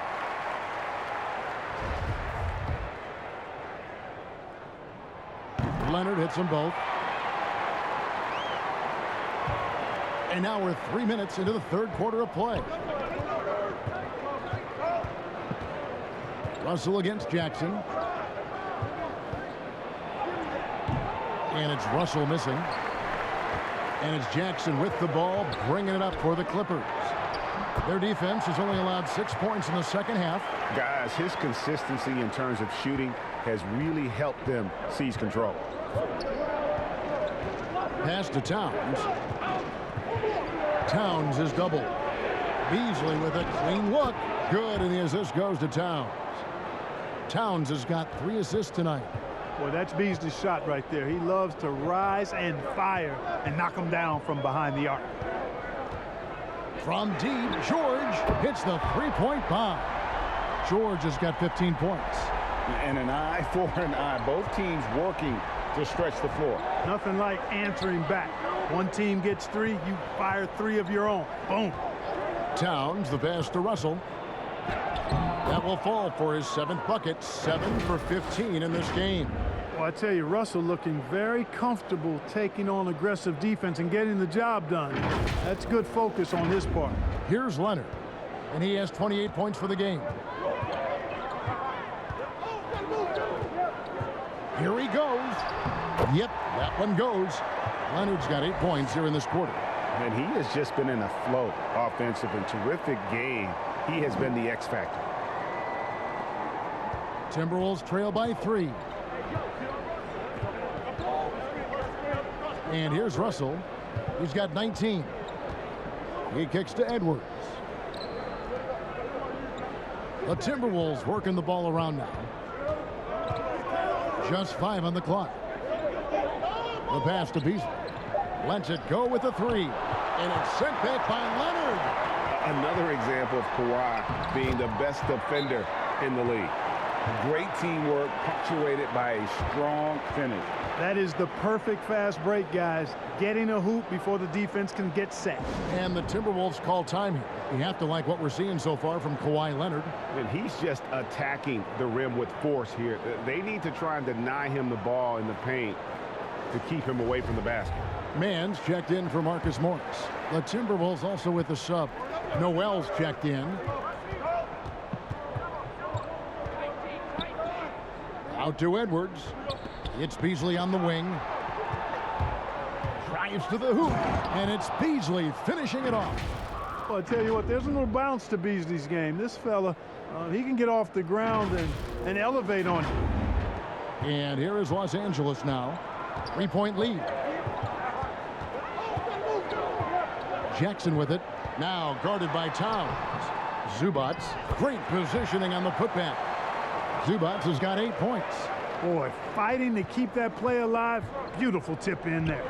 Leonard hits them both. And now we're 3 minutes into the third quarter of play. Russell against Jackson. And it's Russell missing. And it's Jackson with the ball, bringing it up for the Clippers. Their defense has only allowed 6 points in the second half. Guys, his consistency in terms of shooting has really helped them seize control. Pass to Towns. Towns is doubled. Beasley with a clean look. Good, and the assist goes to Towns. Towns has got 3 assists tonight. Boy, that's Beasley's shot right there. He loves to rise and fire and knock them down from behind the arc. From deep, George hits the three-point bomb. George has got 15 points. And an eye for an eye. Both teams working to stretch the floor. Nothing like answering back. One team gets 3, you fire 3 of your own. Boom. Towns, the pass to Russell. That will fall for his 7th bucket. 7 for 15 in this game. Well, I tell you, Russell looking very comfortable taking on aggressive defense and getting the job done. That's good focus on his part. Here's Leonard, and he has 28 points for the game. Here he goes. Yep, that one goes. Leonard's got 8 points here in this quarter. And he has just been in a flow, offensive and terrific game. He has been the X factor. Timberwolves trail by 3. And here's Russell. He's got 19. He kicks to Edwards. The Timberwolves working the ball around now. Just 5 on the clock. The pass to Beasley. Lets it go with the 3. And it's sent back by Leonard. Another example of Kawhi being the best defender in the league. Great teamwork punctuated by a strong finish. That is the perfect fast break, guys. Getting a hoop before the defense can get set. And the Timberwolves call time here. You have to like what we're seeing so far from Kawhi Leonard. And he's just attacking the rim with force here. They need to try and deny him the ball in the paint to keep him away from the basket. Mann's checked in for Marcus Morris. The Timberwolves also with the sub. Noel's checked in. Out to Edwards. It's Beasley on the wing. Drives to the hoop. And it's Beasley finishing it off. Well, I tell you what, there's a little bounce to Beasley's game. This fella, he can get off the ground and elevate on it. And here is Los Angeles now. 3-point lead. Jackson with it. Now guarded by Towns. Zubats. Great positioning on the putback. Zubats has got 8 points. Boy, fighting to keep that play alive. Beautiful tip in there.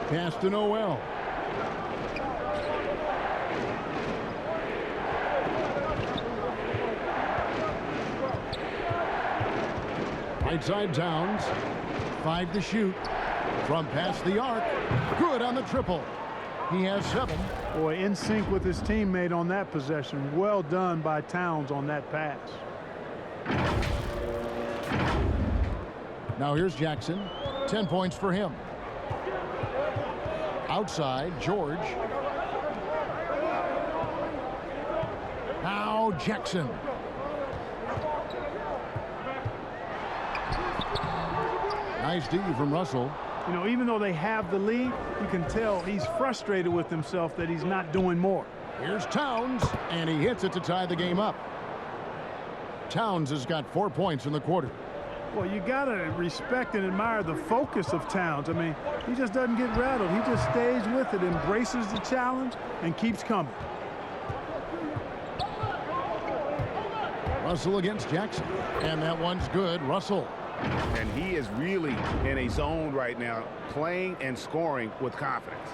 Pass to Noel. Right side Towns. 5 to shoot. From past the arc. Good on the triple. He has 7. Boy, in sync with his teammate on that possession. Well done by Towns on that pass. Now here's Jackson. 10 points for him. Outside, George. Now Jackson. Nice D from Russell. You know, even though they have the lead, you can tell he's frustrated with himself that he's not doing more. Here's Towns, and he hits it to tie the game up. Towns has got 4 points in the quarter. Well, you got to respect and admire the focus of Towns. I mean, he just doesn't get rattled. He just stays with it, embraces the challenge, and keeps coming. Russell against Jackson, and that one's good. Russell. And he is really in a zone right now, playing and scoring with confidence.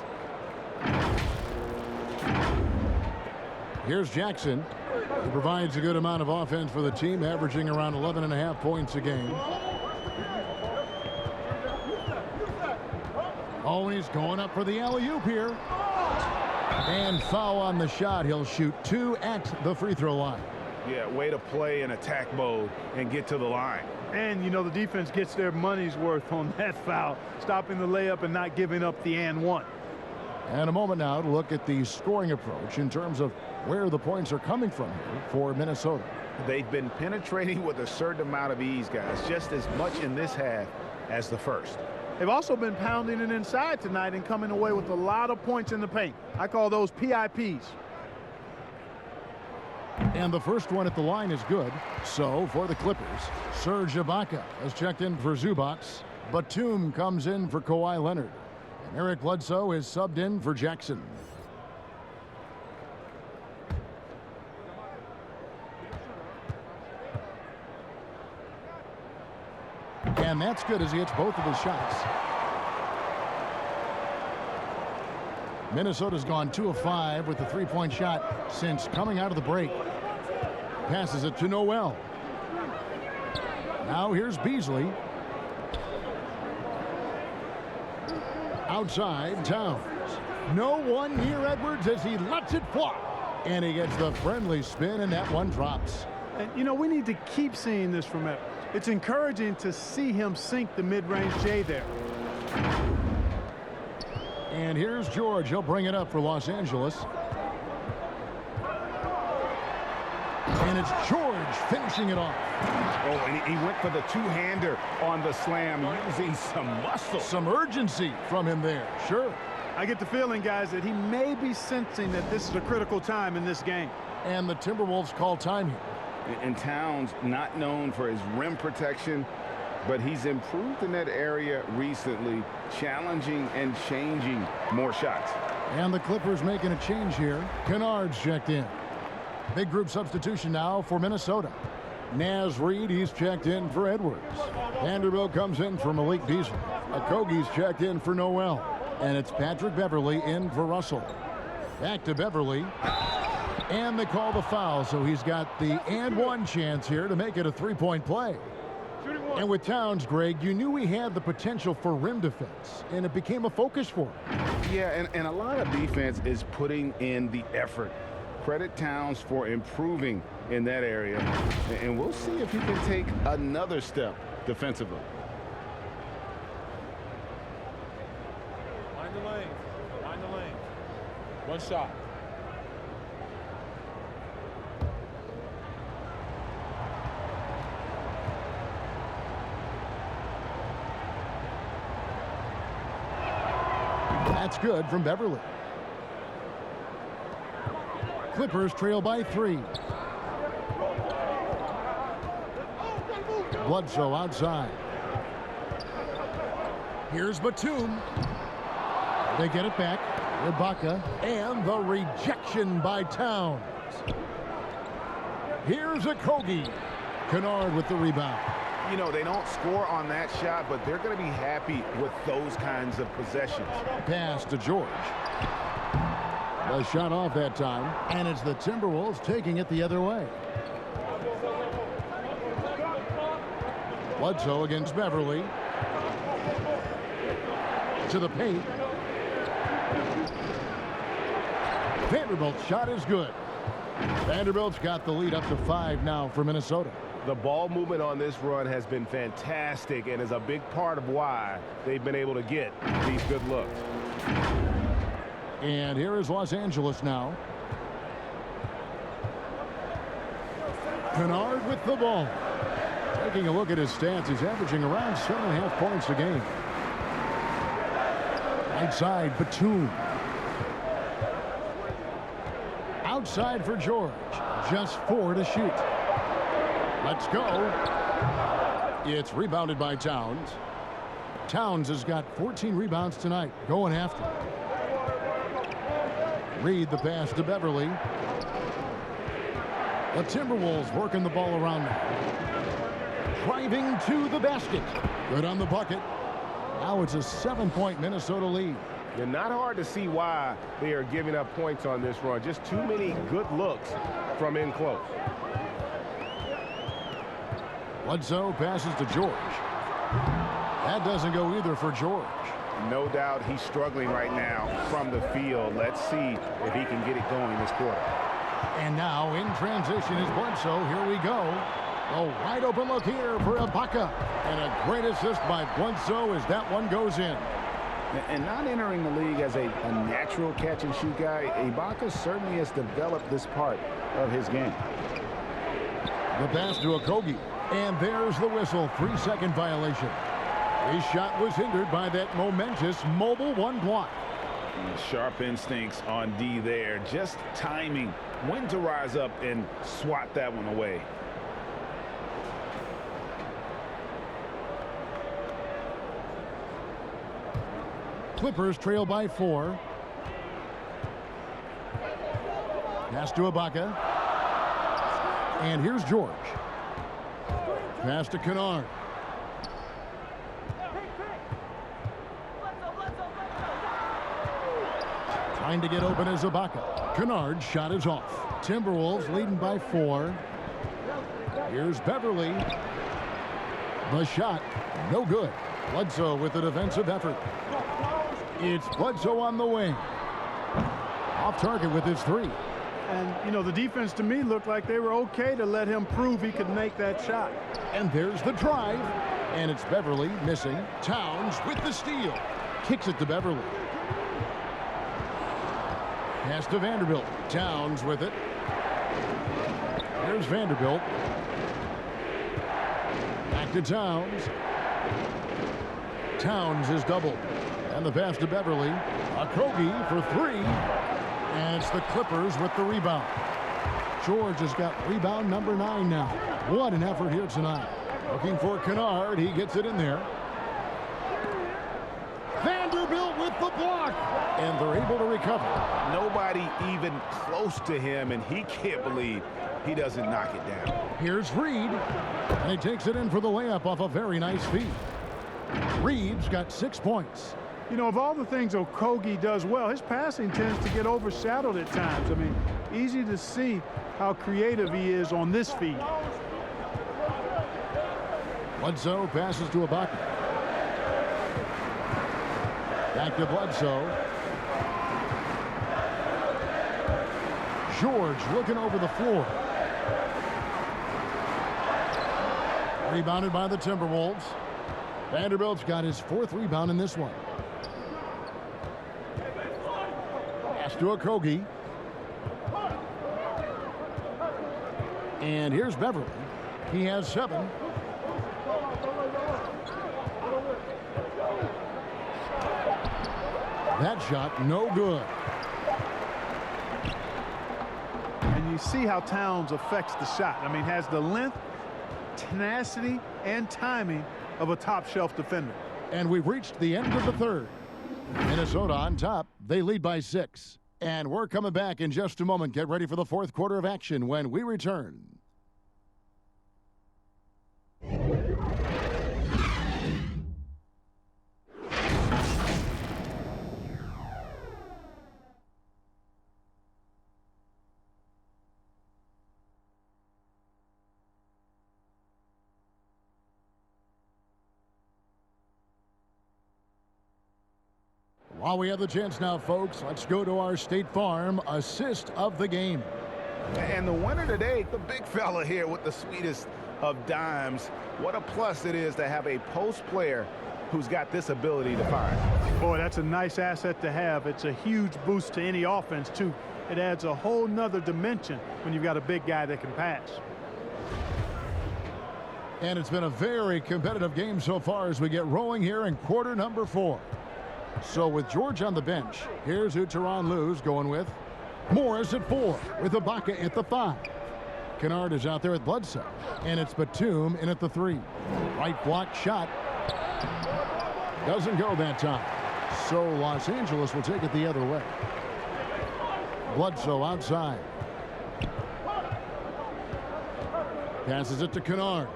Here's Jackson. He provides a good amount of offense for the team, averaging around 11.5 points a game. Oh, and he's going up for the alley-oop here. And foul on the shot. He'll shoot 2 at the free throw line. Yeah, way to play in attack mode and get to the line. And, you know, the defense gets their money's worth on that foul, stopping the layup and not giving up the and one. And a moment now to look at the scoring approach in terms of where the points are coming from here for Minnesota. They've been penetrating with a certain amount of ease, guys, just as much in this half as the first. They've also been pounding it inside tonight and coming away with a lot of points in the paint. I call those PIPs. And the first one at the line is good. So for the Clippers, Serge Ibaka has checked in for Zubats. Batum comes in for Kawhi Leonard. And Eric Bledsoe is subbed in for Jackson. And that's good as he hits both of his shots. Minnesota's gone 2 of 5 with the three-point shot since coming out of the break. Passes it to Noel. Now here's Beasley. Outside, Towns. No one near Edwards as he lets it fly. And he gets the friendly spin, and that one drops. And, you know, we need to keep seeing this from Edwards. It's encouraging to see him sink the mid-range J there. And here's George. He'll bring it up for Los Angeles. And it's George finishing it off. Oh, and he went for the two-hander on the slam, using some muscle. Some urgency from him there. Sure. I get the feeling, guys, that he may be sensing that this is a critical time in this game. And the Timberwolves call time here. And Towns, not known for his rim protection, but he's improved in that area recently, challenging and changing more shots. And the Clippers making a change here. Kennard's checked in. Big group substitution now for Minnesota. Naz Reid, he's checked in for Edwards. Vanderbilt comes in for Malik Beasley. Okogie's checked in for Noel. And it's Patrick Beverley in for Russell. Back to Beverley. And they call the foul, so he's got the and one chance here to make it a three-point play. And with Towns, Greg, you knew he had the potential for rim defense, and it became a focus for him. Yeah, and a lot of defense is putting in the effort. Credit Towns for improving in that area, and we'll see if he can take another step defensively. Find the lane. Find the lane. One shot. That's good from Beverley. Clippers trail by 3. Bledsoe outside. Here's Batum. They get it back. Ibaka, and the rejection by Towns. Here's Okogie. Kennard with the rebound. You know, they don't score on that shot, but they're going to be happy with those kinds of possessions. Pass to George. The shot off that time, and it's the Timberwolves taking it the other way. Bledsoe against Beverley. To the paint. Vanderbilt's shot is good. Vanderbilt's got the lead up to 5 now for Minnesota. The ball movement on this run has been fantastic and is a big part of why they've been able to get these good looks. And here is Los Angeles now. Kennard with the ball. Taking a look at his stats, he's averaging around 7.5 points a game. Right side, Batum. Outside for George. Just 4 to shoot. Let's go. It's rebounded by Towns. Towns has got 14 rebounds tonight. Going after. Reed the pass to Beverly. The Timberwolves working the ball around now. Driving to the basket. Good on the bucket. Now it's a 7-point Minnesota lead. You're not hard to see why they are giving up points on this run. Just too many good looks from in close. Bledsoe passes to George. That doesn't go either for George. No doubt he's struggling right now from the field. Let's see if he can get it going this quarter. And now in transition is Bledsoe. Here we go. A wide open look here for Ibaka. And a great assist by Bledsoe as that one goes in. And not entering the league as a natural catch and shoot guy, Ibaka certainly has developed this part of his game. The pass to Okogie. And there's the whistle. 3-second violation. His shot was hindered by that momentous mobile one block. Sharp instincts on D there. Just timing when to rise up and swat that one away. Clippers trail by 4. Pass to Ibaka. And here's George. Pass to Kennard. Trying to get open is Ibaka. Kennard's shot is off. Timberwolves leading by 4. Here's Beverly. The shot, no good. Bledsoe with the defensive effort. It's Bledsoe on the wing. Off target with his 3. And, you know, the defense to me looked like they were okay to let him prove he could make that shot. And there's the drive. And it's Beverly missing. Towns with the steal. Kicks it to Beverly. Pass to Vanderbilt. Towns with it. Here's Vanderbilt. Back to Towns. Towns is doubled. And the pass to Beverly. Okogie for 3. And it's the Clippers with the rebound. George has got rebound number 9 now. What an effort here tonight. Looking for Kennard. He gets it in there. Vanderbilt with the block. And they're able to recover. Nobody even close to him, and he can't believe he doesn't knock it down. Here's Reed. And he takes it in for the layup off a very nice feed. Reed's got 6 points. You know, of all the things Okogie does well, his passing tends to get overshadowed at times. I mean, easy to see how creative he is on this feed. Bledsoe passes to Ibaka. Back to Bledsoe. George looking over the floor. Rebounded by the Timberwolves. Vanderbilt's got his 4th rebound in this one. Pass to Okogie. And here's Beverly. He has 7. That shot, no good. And you see how Towns affects the shot. I mean, has the length, tenacity, and timing of a top-shelf defender. And we've reached the end of the 3rd. Minnesota on top. They lead by 6. And we're coming back in just a moment. Get ready for the 4th quarter of action when we return. While we have the chance now, folks, let's go to our State Farm assist of the game. And the winner today, the big fella here with the sweetest of dimes. What a plus it is to have a post player who's got this ability to fire. Boy, that's a nice asset to have. It's a huge boost to any offense, too. It adds a whole nother dimension when you've got a big guy that can pass. And it's been a very competitive game so far as we get rolling here in quarter number 4. So with George on the bench, here's who Tyronn Lue's going with. Morris at 4 with Ibaka at the 5. Kennard is out there at Bledsoe, and it's Batum in at the 3. Right block shot. Doesn't go that time. So Los Angeles will take it the other way. Bledsoe outside. Passes it to Kennard.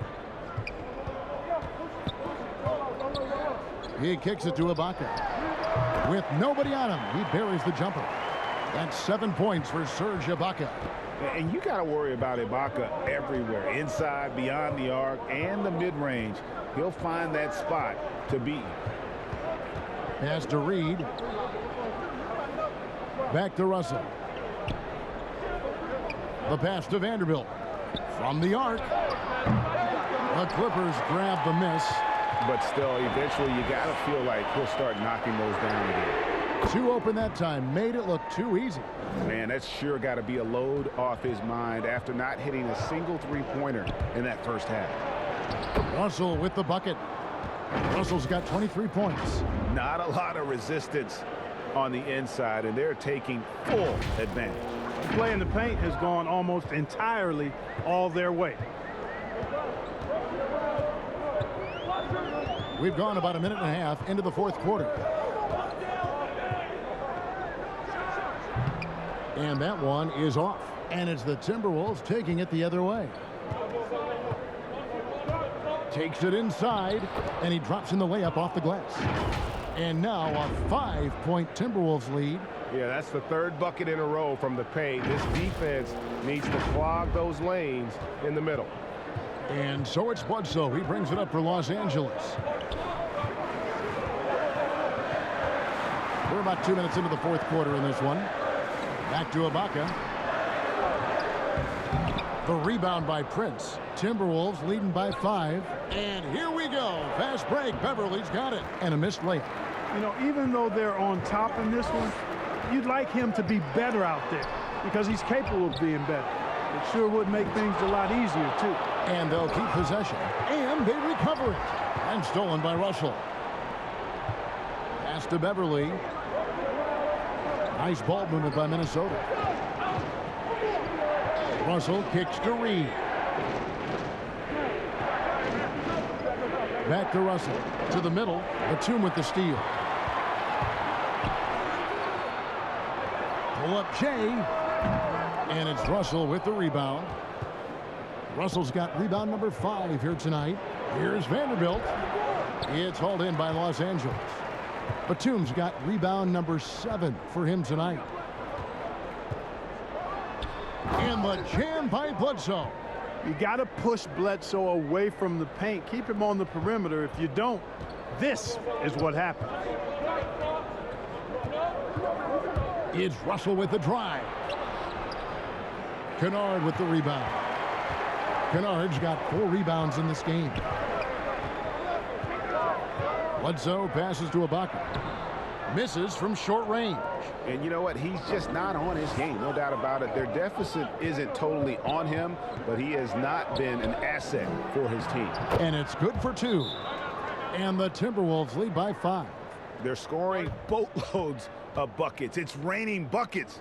He kicks it to Ibaka. With nobody on him, he buries the jumper. That's 7 points for Serge Ibaka. And you got to worry about Ibaka everywhere, inside, beyond the arc, and the mid-range. He'll find that spot to beat. Pass to Reed. Back to Russell. The pass to Vanderbilt. From the arc. The Clippers grab the miss. But still, eventually, you got to feel like he'll start knocking those down again. 2 open that time. Made it look too easy. Man, that's sure got to be a load off his mind after not hitting a single three-pointer in that first half. Russell with the bucket. Russell's got 23 points. Not a lot of resistance on the inside, and they're taking full advantage. The play in the paint has gone almost entirely all their way. We've gone about a minute and a half into the fourth quarter. And that one is off. And it's the Timberwolves taking it the other way. Takes it inside, and he drops in the layup off the glass. And now a 5-point Timberwolves lead. Yeah, that's the third bucket in a row from the paint. This defense needs to clog those lanes in the middle. And so it's Bledsoe. He brings it up for Los Angeles. We're about 2 minutes into the fourth quarter in this one. Back to Ibaka. The rebound by Prince. Timberwolves leading by 5. And here we go. Fast break. Beverly's got it. And a missed layup. You know, even though they're on top in this one, you'd like him to be better out there because he's capable of being better. It sure would make things a lot easier, too. And they'll keep possession. And they recover it. And stolen by Russell. Pass to Beverly. Nice ball movement by Minnesota. Russell kicks to Reed. Back to Russell. To the middle. Batum with the steal. Pull up Jay. And it's Russell with the rebound. Russell's got rebound number 5 here tonight. Here's Vanderbilt. It's hauled in by Los Angeles. Batum's got rebound number 7 for him tonight. And the jam by Bledsoe. You got to push Bledsoe away from the paint. Keep him on the perimeter. If you don't, this is what happens. It's Russell with the drive. Kennard with the rebound. Kennard's got 4 rebounds in this game. Bledsoe passes to Ibaka. Misses from short range. And you know what? He's just not on his game. No doubt about it. Their deficit isn't totally on him, but he has not been an asset for his team. And it's good for 2. And the Timberwolves lead by 5. They're scoring boatloads of buckets. It's raining buckets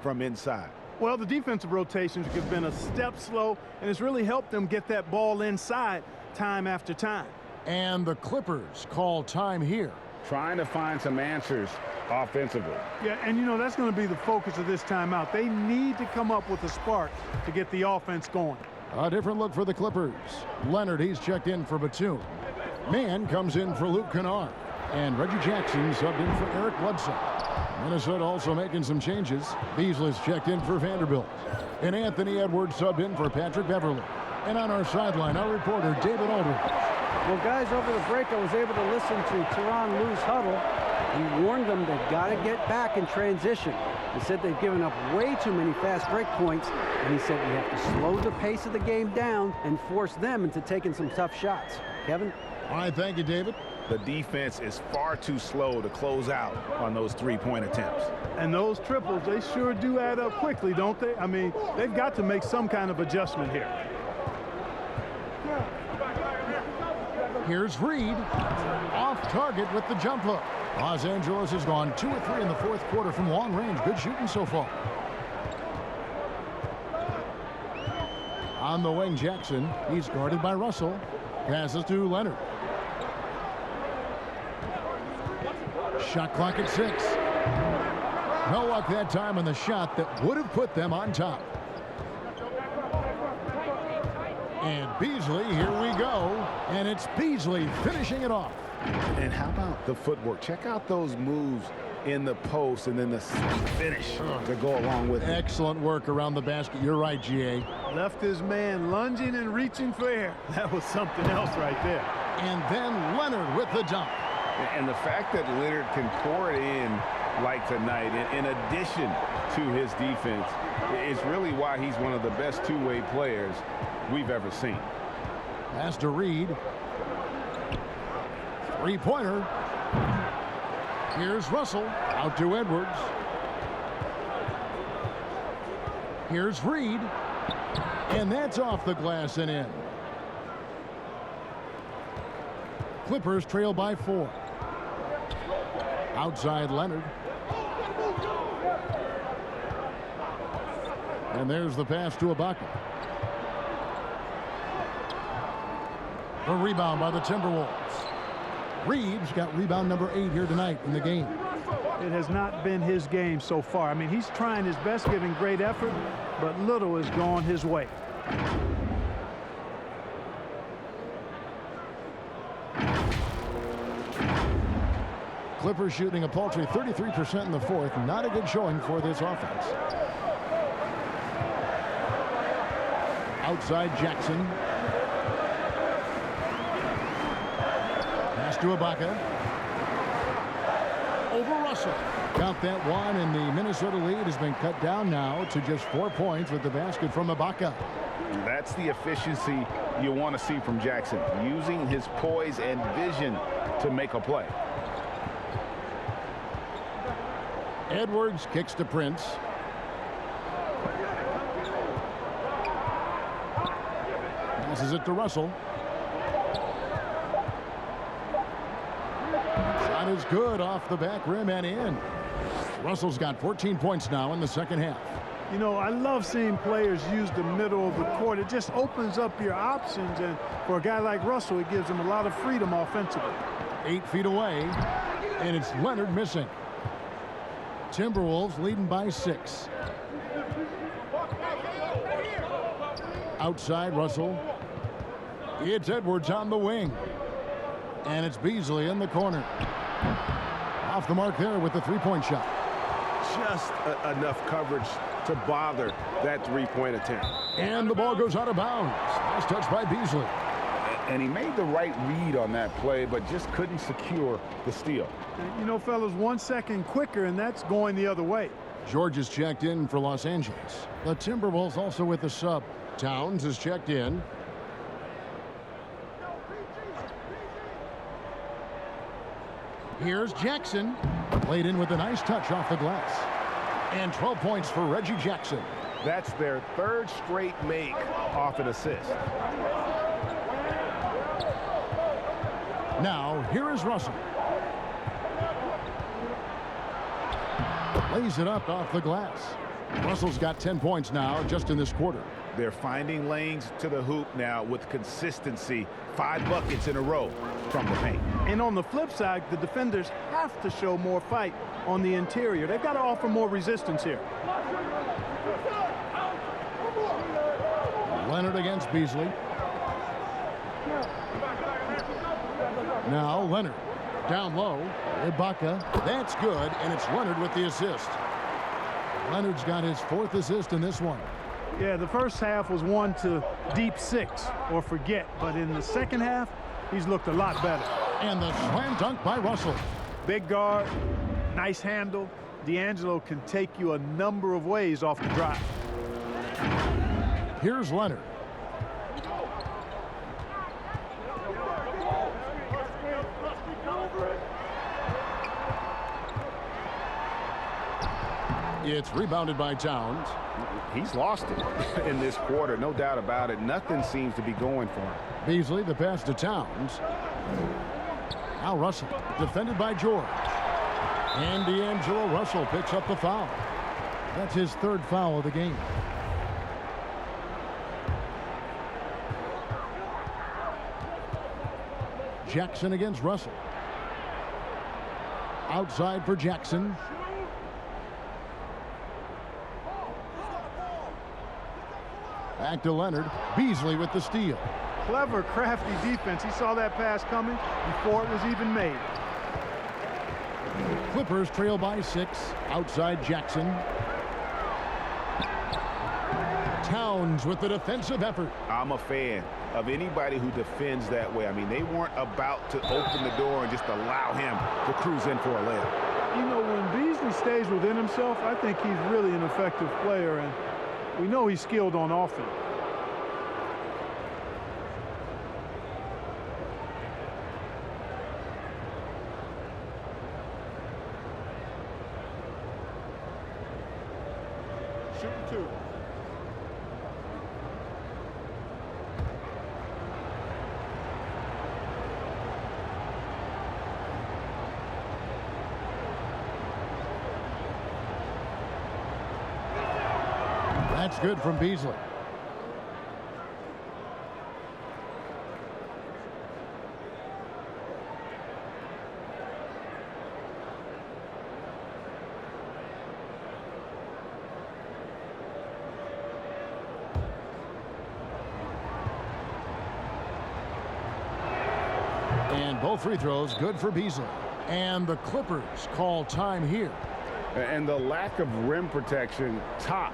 from inside. Well, the defensive rotations have been a step slow, and it's really helped them get that ball inside time after time. And the Clippers call time here. Trying to find some answers offensively. Yeah, and you know, that's going to be the focus of this timeout. They need to come up with a spark to get the offense going. A different look for the Clippers. Leonard, he's checked in for Batum. Mann comes in for Luke Kennard. And Reggie Jackson subbed in for Eric Bledsoe. Minnesota also making some changes. Beasley's checked in for Vanderbilt. And Anthony Edwards subbed in for Patrick Beverly. And on our sideline, our reporter, David Aldridge. Well, guys, over the break, I was able to listen to Tyronn Lue's huddle. He warned them they've got to get back in transition. He said they've given up way too many fast break points, and he said we have to slow the pace of the game down and force them into taking some tough shots. Kevin? All right, thank you, David. The defense is far too slow to close out on those three-point attempts. And those triples, they sure do add up quickly, don't they? I mean, they've got to make some kind of adjustment here. Here's Reed. Off target with the jump hook. Los Angeles has gone 2 of 3 in the fourth quarter from long range. Good shooting so far. On the wing, Jackson. He's guarded by Russell. Passes to Leonard. Shot clock at 6. No luck that time on the shot that would have put them on top. And Beasley, here we go. And it's Beasley finishing it off. And how about the footwork? Check out those moves in the post and then the sweet finish to go along with it. Excellent work around the basket. You're right, G.A. Left his man lunging and reaching for air. That was something else right there. And then Leonard with the dunk. And the fact that Leonard can pour it in like tonight, in addition to his defense, is really why he's one of the best two-way players we've ever seen. Pass to Reed. Three-pointer. Here's Russell. Out to Edwards. Here's Reed. And that's off the glass and in. Clippers trail by 4. Outside Leonard. And there's the pass to Ibaka. The rebound by the Timberwolves. Reeves got rebound number 8 here tonight in the game. It has not been his game so far. I mean, he's trying his best, giving great effort, but little has gone his way. Clippers shooting a paltry 33% in the fourth. Not a good showing for this offense. Outside Jackson. Pass to Ibaka. Over Russell. Count that one, and the Minnesota lead has been cut down now to just 4 points with the basket from Ibaka. That's the efficiency you want to see from Jackson, using his poise and vision to make a play. Edwards kicks to Prince. Passes it to Russell. Shot is good off the back rim and in. Russell's got 14 points now in the second half. You know, I love seeing players use the middle of the court. It just opens up your options, and for a guy like Russell, it gives him a lot of freedom offensively. 8 feet away, and it's Leonard missing. Timberwolves leading by 6. Outside Russell. It's Edwards on the wing. And it's Beasley in the corner. Off the mark there with the three-point shot. Just enough coverage to bother that three-point attempt. And the ball goes out of bounds. Nice touch by Beasley. And he made the right read on that play, but just couldn't secure the steal. You know, fellas, 1 second quicker, and that's going the other way. George is checked in for Los Angeles. The Timberwolves also with the sub. Towns is checked in. Here's Jackson. Played in with a nice touch off the glass. And 12 points for Reggie Jackson. That's their third straight make off an assist. Now, here is Russell. Lays it up off the glass. Russell's got 10 points now just in this quarter. They're finding lanes to the hoop now with consistency. 5 buckets in a row from the paint. And on the flip side, the defenders have to show more fight on the interior. They've got to offer more resistance here. Leonard against Beasley. Now Leonard down low. Ibaka. That's good, and it's Leonard with the assist. Leonard's got his 4th assist in this one. Yeah, the first half was one to deep 6 or forget, but in the second half, he's looked a lot better. And the slam dunk by Russell. Big guard, nice handle. D'Angelo can take you a number of ways off the drive. Here's Leonard. It's rebounded by Towns. He's lost it in this quarter, no doubt about it. Nothing seems to be going for him. Beasley, the pass to Towns. Now Russell, defended by George. And D'Angelo Russell picks up the foul. That's his third foul of the game. Jackson against Russell. Outside for Jackson. Back to Leonard. Beasley with the steal. Clever, crafty defense. He saw that pass coming before it was even made. Clippers trail by 6. Outside Jackson. Towns with the defensive effort. I'm a fan of anybody who defends that way. I mean, they weren't about to open the door and just allow him to cruise in for a layup. You know, when Beasley stays within himself, I think he's really an effective player, and we know he's skilled on offense. Shooting 2. That's good from Beasley. And both free throws good for Beasley. And the Clippers call time here. And the lack of rim protection, top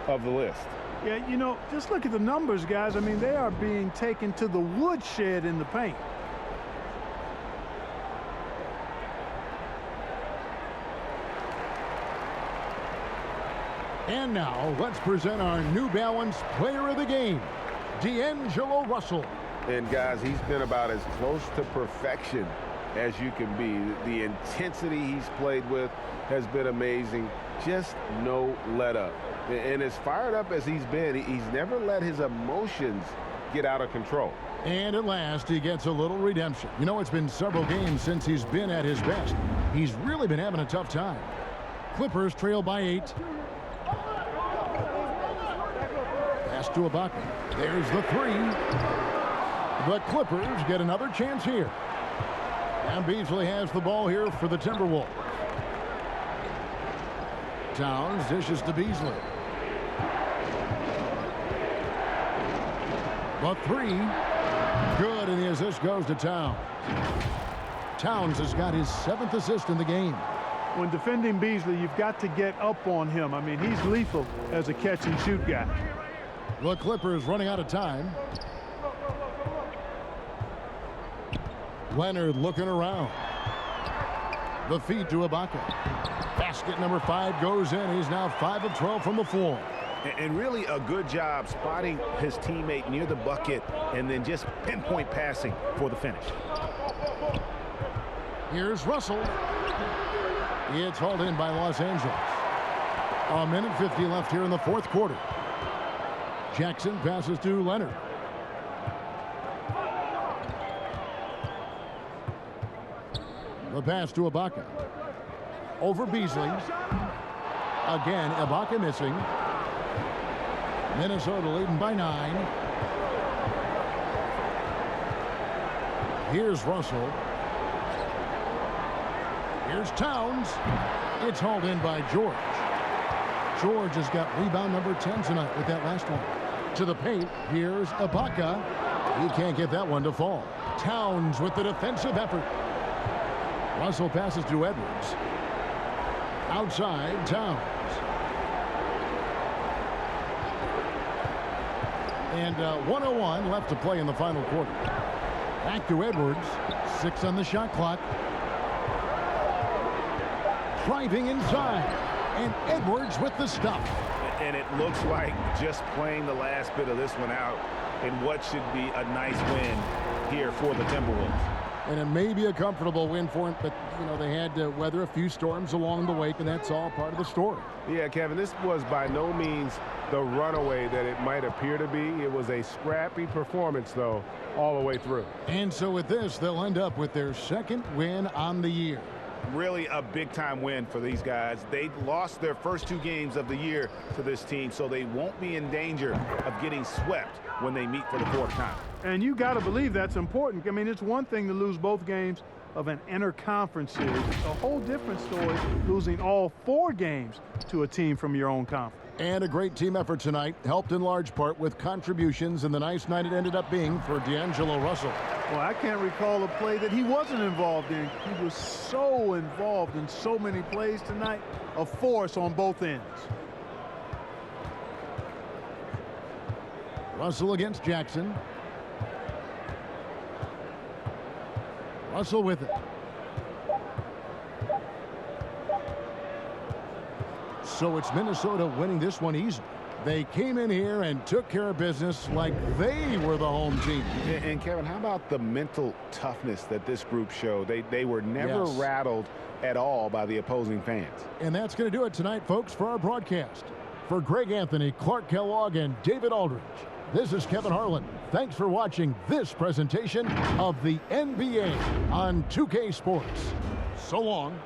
of the list. Yeah, you know, just look at the numbers, guys. I mean, they are being taken to the woodshed in the paint. And now let's present our New Balance Player of the Game, D'Angelo Russell. And guys, he's been about as close to perfection as you can be. The intensity he's played with has been amazing. Just no let up. And as fired up as he's been, he's never let his emotions get out of control. And at last, he gets a little redemption. You know, it's been several games since he's been at his best. He's really been having a tough time. Clippers trail by 8. Pass to Ibaka. There's the 3. The Clippers get another chance here. And Beasley has the ball here for the Timberwolves. Towns dishes to Beasley. The 3. Good, and the assist goes to Towns. Towns has got his 7th assist in the game. When defending Beasley, you've got to get up on him. I mean, he's lethal as a catch-and-shoot guy. The Clippers running out of time. Leonard looking around. The feed to Ibaka. Basket number 5 goes in. He's now 5 of 12 from the floor. And really a good job spotting his teammate near the bucket and then just pinpoint passing for the finish. Here's Russell. It's hauled in by Los Angeles. 1:50 left here in the 4th quarter. Jackson passes to Leonard. The pass to Ibaka. Over Beasley. Again, Ibaka missing. Minnesota leading by 9. Here's Russell. Here's Towns. It's hauled in by George. George has got rebound number 10 tonight with that last one. To the paint. Here's Ibaka. He can't get that one to fall. Towns with the defensive effort. Russell passes to Edwards. Outside, Towns. And 1:01 left to play in the final quarter. Back to Edwards. 6 on the shot clock. Driving inside. And Edwards with the stop. And it looks like just playing the last bit of this one out in what should be a nice win here for the Timberwolves. And it may be a comfortable win for him, but, you know, they had to weather a few storms along the way, and that's all part of the story. Yeah, Kevin, this was by no means the runaway that it might appear to be. It was a scrappy performance, though, all the way through. And so with this, they'll end up with their 2nd win on the year. Really a big-time win for these guys. They lost their first 2 games of the year to this team, so they won't be in danger of getting swept when they meet for the 4th time. And you got to believe that's important. I mean, it's one thing to lose both games of an inter-conference series. It's a whole different story losing all 4 games to a team from your own conference. And a great team effort tonight, helped in large part with contributions, and the nice night it ended up being for D'Angelo Russell. Well, I can't recall a play that he wasn't involved in. He was so involved in so many plays tonight, a force on both ends. Russell against Jackson. Russell with it. So it's Minnesota winning this one easily. They came in here and took care of business like they were the home team. And Kevin, how about the mental toughness that this group showed? They were never rattled at all by the opposing fans. And that's going to do it tonight, folks, for our broadcast. For Greg Anthony, Clark Kellogg, and David Aldridge, this is Kevin Harlan. Thanks for watching this presentation of the NBA on 2K Sports. So long.